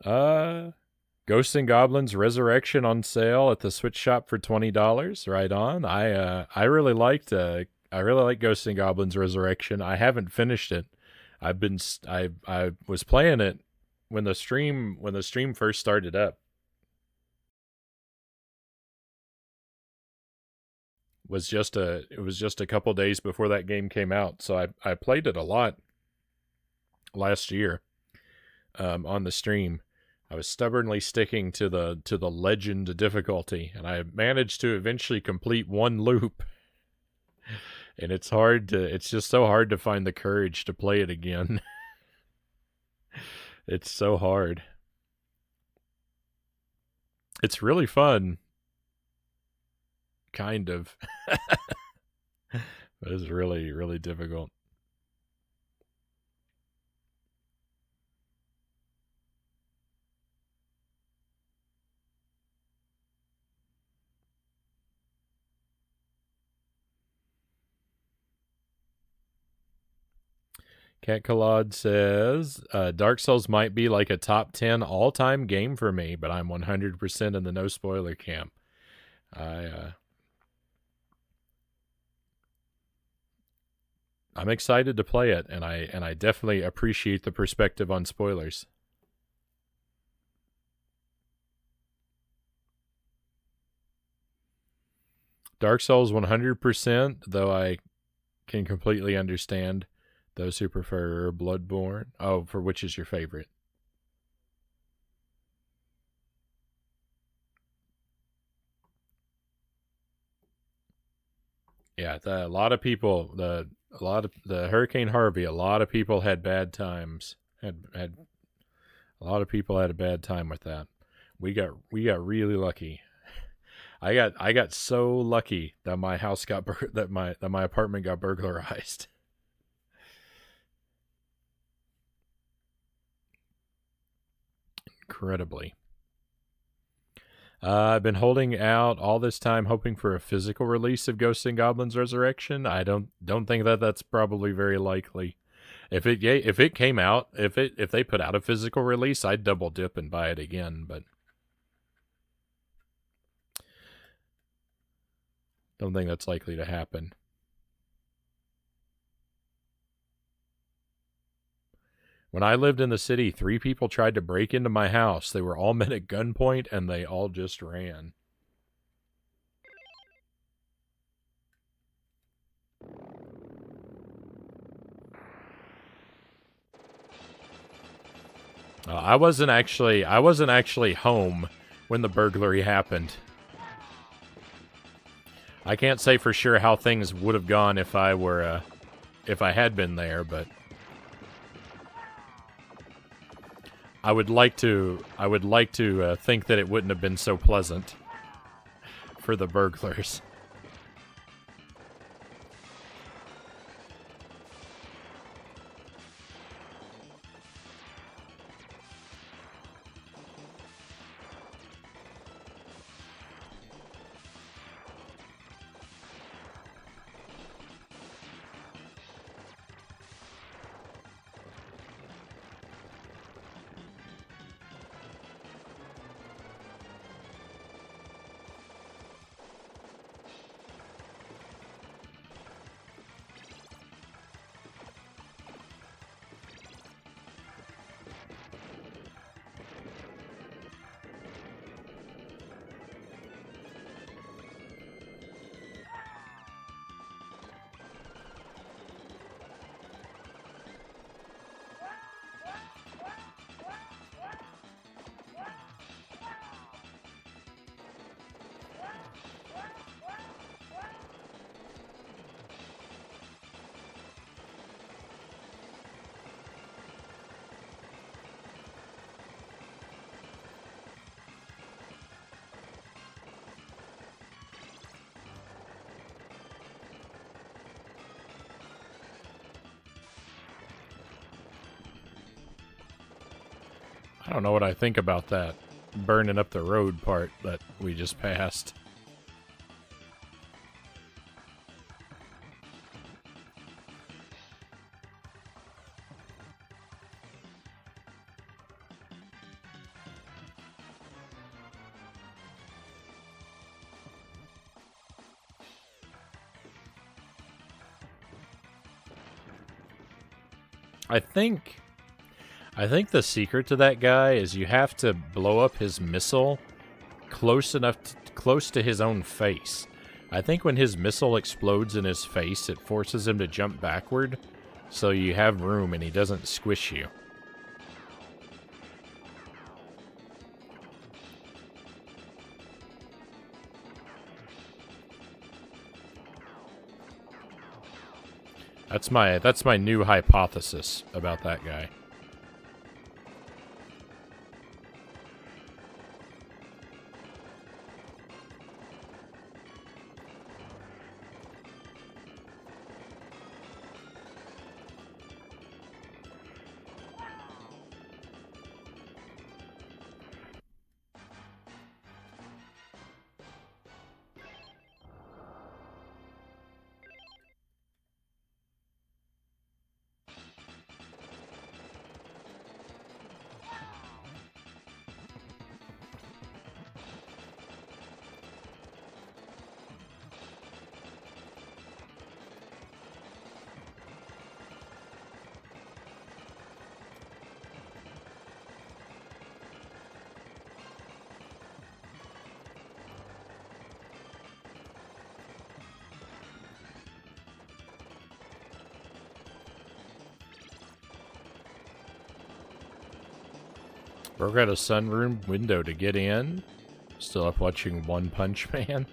Ghosts and Goblins Resurrection on sale at the Switch Shop for $20. Right on. I really liked Ghosts and Goblins Resurrection. I haven't finished it. I was playing it when the stream first started up. It was just a couple days before that game came out, so I played it a lot last year on the stream. I was stubbornly sticking to the legend difficulty, and I managed to eventually complete one loop. And it's just so hard to find the courage to play it again. It's so hard. It's really fun. Kind of. But it's really, really difficult. Cat Collard says, Dark Souls might be like a top 10 all-time game for me, but I'm 100% in the no spoiler camp. I'm excited to play it, and I definitely appreciate the perspective on spoilers. Dark Souls 100%, though I can completely understand those who prefer Bloodborne. Oh, for which is your favorite? Yeah, a lot of people, the Hurricane Harvey, a lot of people had bad times. Had a lot of people had a bad time with that. We got really lucky. I got so lucky that my house got that my apartment got burglarized. Incredibly. I've been holding out all this time, hoping for a physical release of Ghosts and Goblins Resurrection. I don't think that that's probably very likely. If it came out, if they put out a physical release, I'd double dip and buy it again. But don't think that's likely to happen. When I lived in the city, 3 people tried to break into my house. They were all met at gunpoint, and they all just ran. I wasn't actually home when the burglary happened. I can't say for sure how things would have gone if I had been there, but I would like to think that it wouldn't have been so pleasant for the burglars. I don't know what I think about that burning up the road part that we just passed. I think the secret to that guy is you have to blow up his missile close to his own face. I think when his missile explodes in his face, it forces him to jump backward, so you have room and he doesn't squish you. That's my new hypothesis about that guy. Broke out a sunroom window to get in. Still up watching One Punch Man.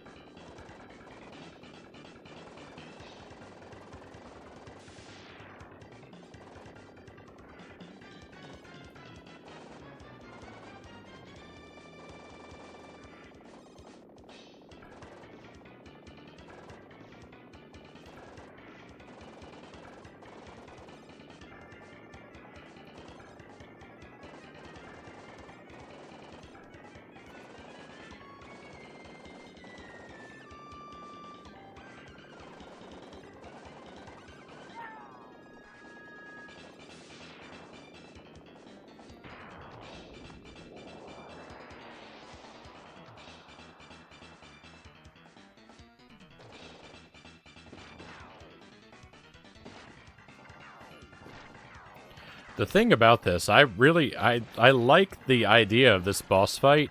The thing about this, I like the idea of this boss fight.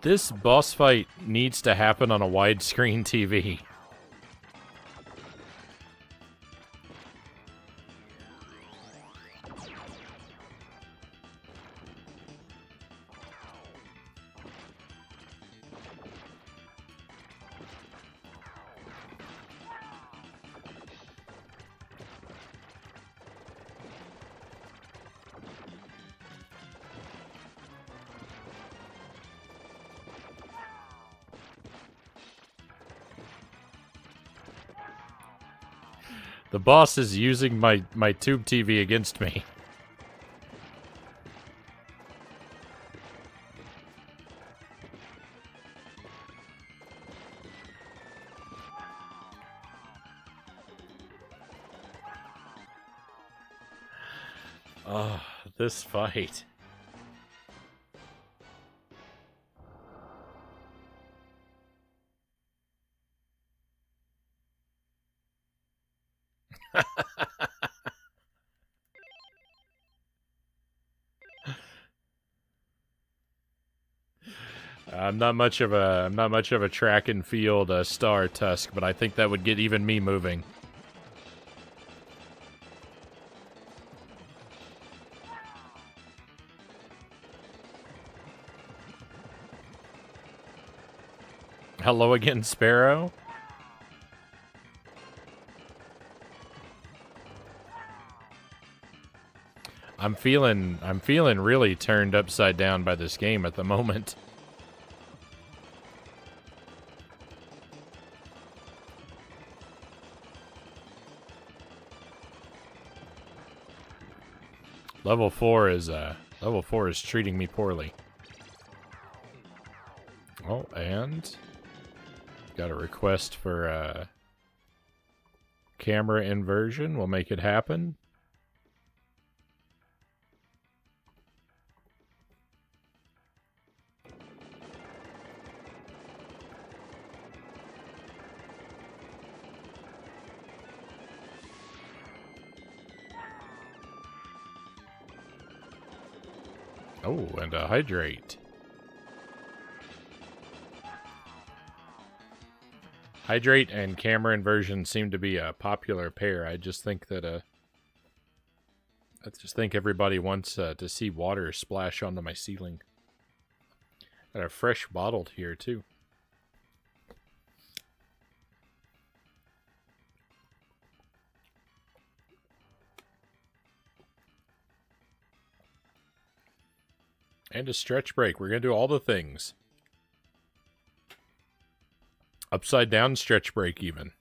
This boss fight needs to happen on a widescreen TV. The boss is using my tube TV against me. Oh, this fight. I'm not much of a track and field star, Tusk, but I think that would get even me moving. Hello again, Sparrow. I'm feeling really turned upside down by this game at the moment. Level 4 is treating me poorly. Oh, and got a request for camera inversion. We'll make it happen. Oh, and a hydrate. Hydrate and camera inversion seem to be a popular pair. I just think that everybody wants to see water splash onto my ceiling. Got a fresh bottle here too. And a stretch break. We're going to do all the things. Upside down stretch break even.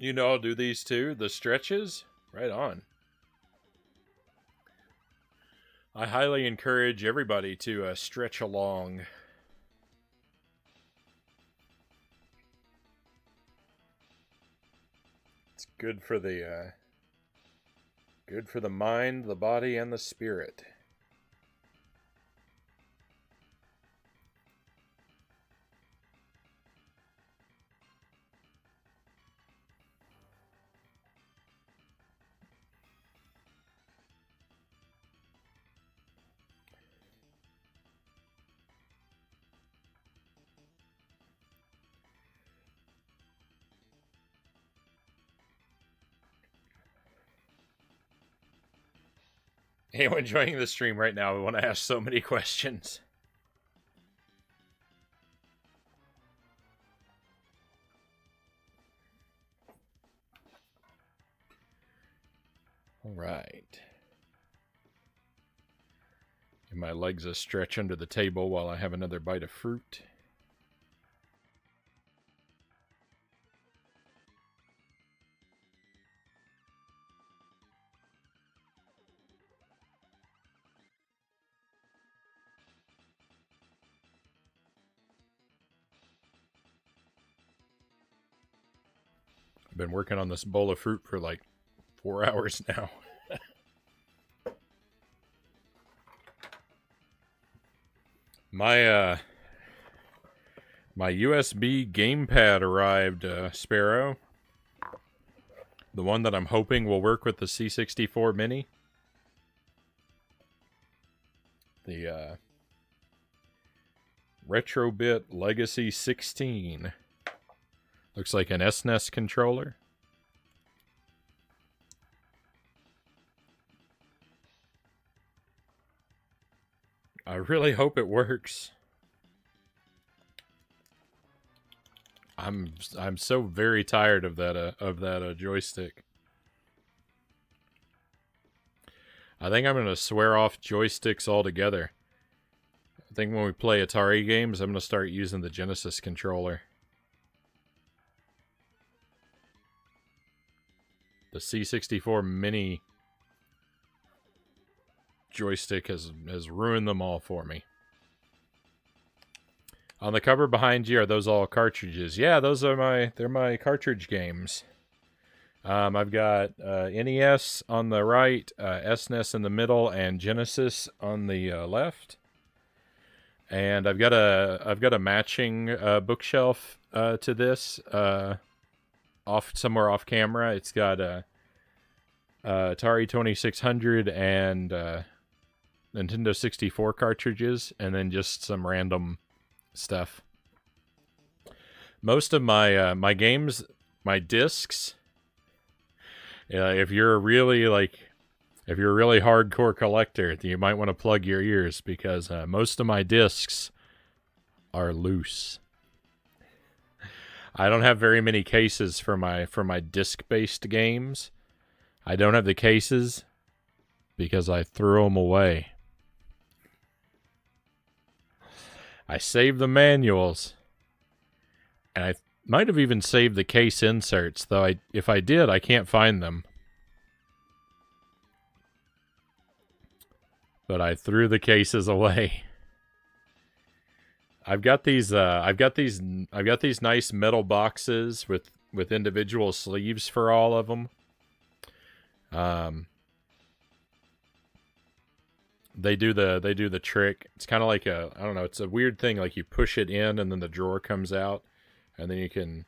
You know, I'll do these too. The stretches, right on. I highly encourage everybody to stretch along. It's good for the Good for the mind, the body, and the spirit. Anyone joining the stream right now, we want to ask so many questions. All right. Give my legs a stretch under the table while I have another bite of fruit. I've been working on this bowl of fruit for like 4 hours now. My USB gamepad arrived, Sparrow. The one that I'm hoping will work with the C64 Mini. The Retrobit Legacy 16. Looks like an SNES controller. I really hope it works. I'm so very tired of that joystick. I think I'm gonna swear off joysticks altogether. I think when we play Atari games, I'm gonna start using the Genesis controller. The C64 Mini joystick has ruined them all for me. On the cover behind you, are those all cartridges? Yeah, those are they're my cartridge games. I've got NES on the right, SNES in the middle, and Genesis on the left. And I've got a matching bookshelf to this somewhere off camera. It's got Atari 2600 and Nintendo 64 cartridges, and then just some random stuff. Most of my my games, my discs. If you're a really hardcore collector, you might want to plug your ears, because most of my discs are loose. I don't have very many cases for my disc-based games. I don't have the cases because I threw them away. I saved the manuals, and I might have even saved the case inserts, though if I did, I can't find them. But I threw the cases away. I've got these nice metal boxes with individual sleeves for all of them. They do the trick. It's kind of like I don't know, it's a weird thing, like you push it in and then the drawer comes out, and then you can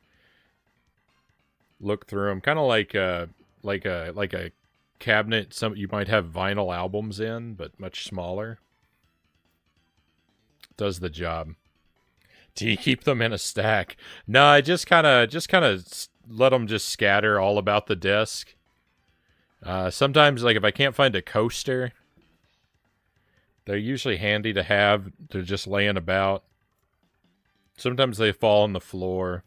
look through them, kind of like a cabinet some you might have vinyl albums in, but much smaller. Does the job. Do you keep them in a stack? No, I just kind of let them just scatter all about the desk. Sometimes, like, if I can't find a coaster, they're usually handy to have. They're just laying about. Sometimes they fall on the floor.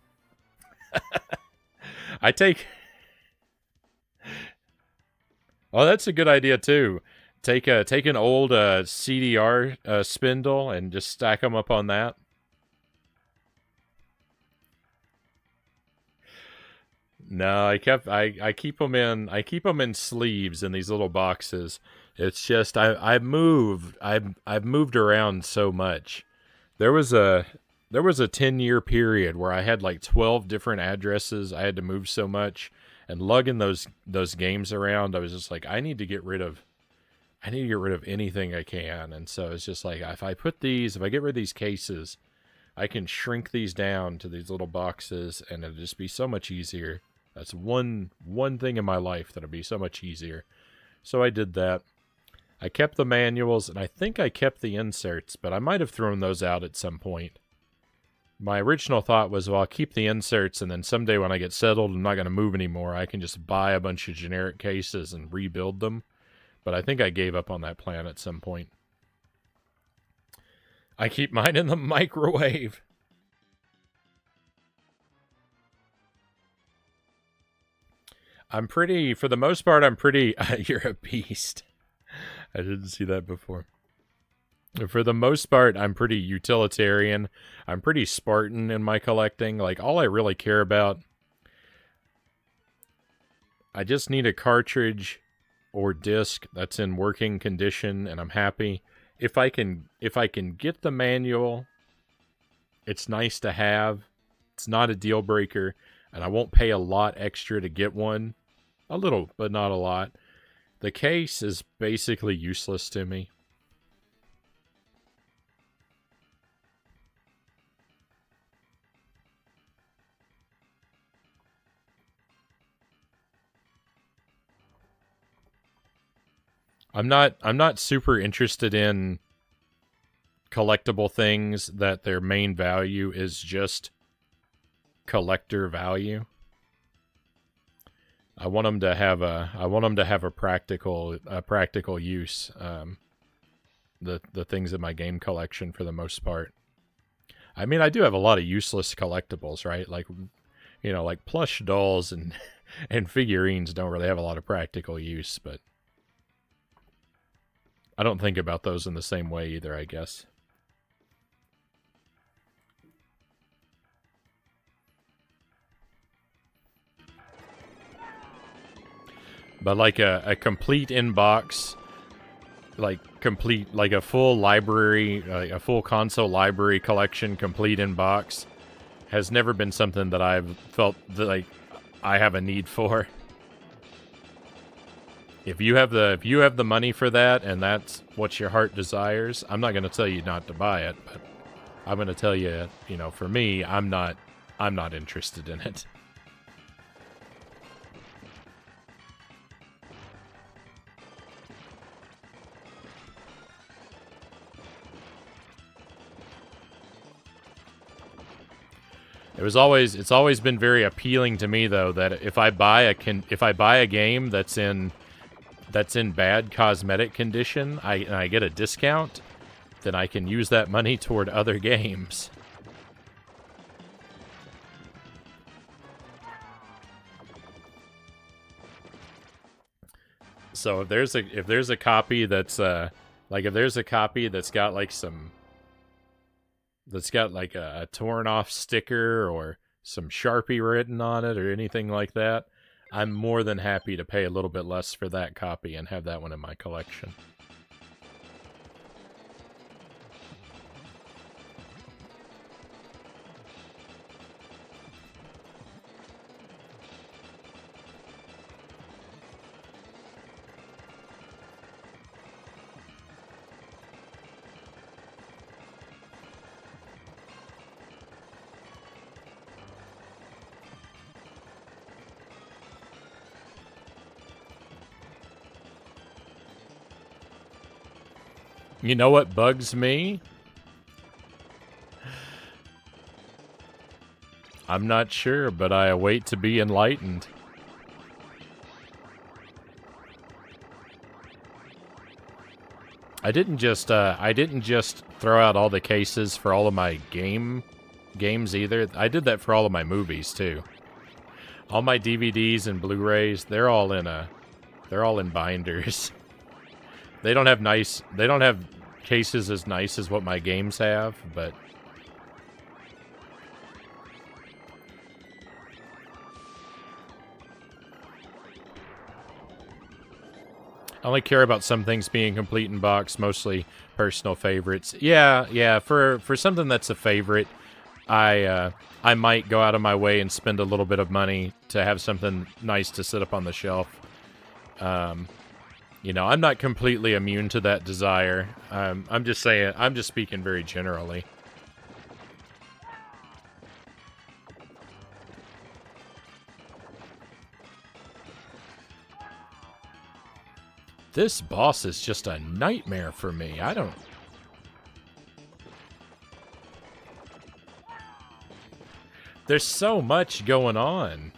Oh, that's a good idea too. Take an old CDR spindle and just stack them up on that. No, I keep them in sleeves in these little boxes. It's just I've moved around so much. There was a 10-year period where I had like 12 different addresses. I had to move so much, and lugging those games around, I was just like, I need to get rid of anything I can. And so it's just like, if I get rid of these cases, I can shrink these down to these little boxes, and it'll just be so much easier. That's one thing in my life that'll be so much easier. So I did that. I kept the manuals, and I think I kept the inserts, but I might have thrown those out at some point. My original thought was, well, I'll keep the inserts, and then someday when I get settled, I'm not going to move anymore. I can just buy a bunch of generic cases and rebuild them. But I think I gave up on that plan at some point. I keep mine in the microwave. For the most part, you're a beast. I didn't see that before. For the most part, I'm pretty utilitarian. I'm pretty Spartan in my collecting. Like, all I really care about, I just need a cartridge or disc that's in working condition, and I'm happy. If I can get the manual, it's nice to have. It's not a deal breaker, and I won't pay a lot extra to get one. A little, but not a lot. The case is basically useless to me. I'm not super interested in collectible things that their main value is just collector value. I want them to have a practical use. The things in my game collection for the most part. I mean, I do have a lot of useless collectibles, right? Like, like plush dolls and and figurines don't really have a lot of practical use, but I don't think about those in the same way either, I guess. But like a complete inbox, like a full library, a full console library collection, complete inbox, has never been something that I've felt that like I have a need for. If you have the money for that and that's what your heart desires, I'm not going to tell you not to buy it, but I'm going to tell you, for me, I'm not interested in it. It's always been very appealing to me though that if I buy a game that's in bad cosmetic condition, and I get a discount, then I can use that money toward other games. So if there's a copy that's got like a torn off sticker or some Sharpie written on it or anything like that, I'm more than happy to pay a little bit less for that copy and have that one in my collection. You know what bugs me? I'm not sure, but I await to be enlightened. I didn't just throw out all the cases for all of my games either. I did that for all of my movies too. All my DVDs and Blu-rays, they're all in binders. They don't have cases as nice as what my games have, but I only care about some things being complete in box, mostly personal favorites. Yeah, for something that's a favorite, I might go out of my way and spend a little bit of money to have something nice to sit up on the shelf. You know, I'm not completely immune to that desire. I'm just saying, I'm just speaking very generally. This boss is just a nightmare for me. I don't... There's so much going on.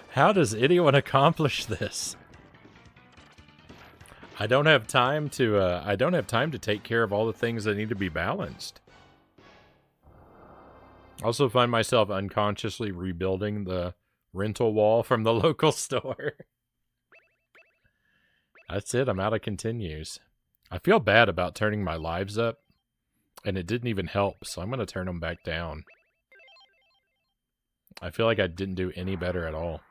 How does anyone accomplish this? I don't have time to take care of all the things that need to be balanced. Also find myself unconsciously rebuilding the rental wall from the local store. That's it, I'm out of continues. I feel bad about turning my lives up, and it didn't even help, so I'm going to turn them back down. I feel like I didn't do any better at all.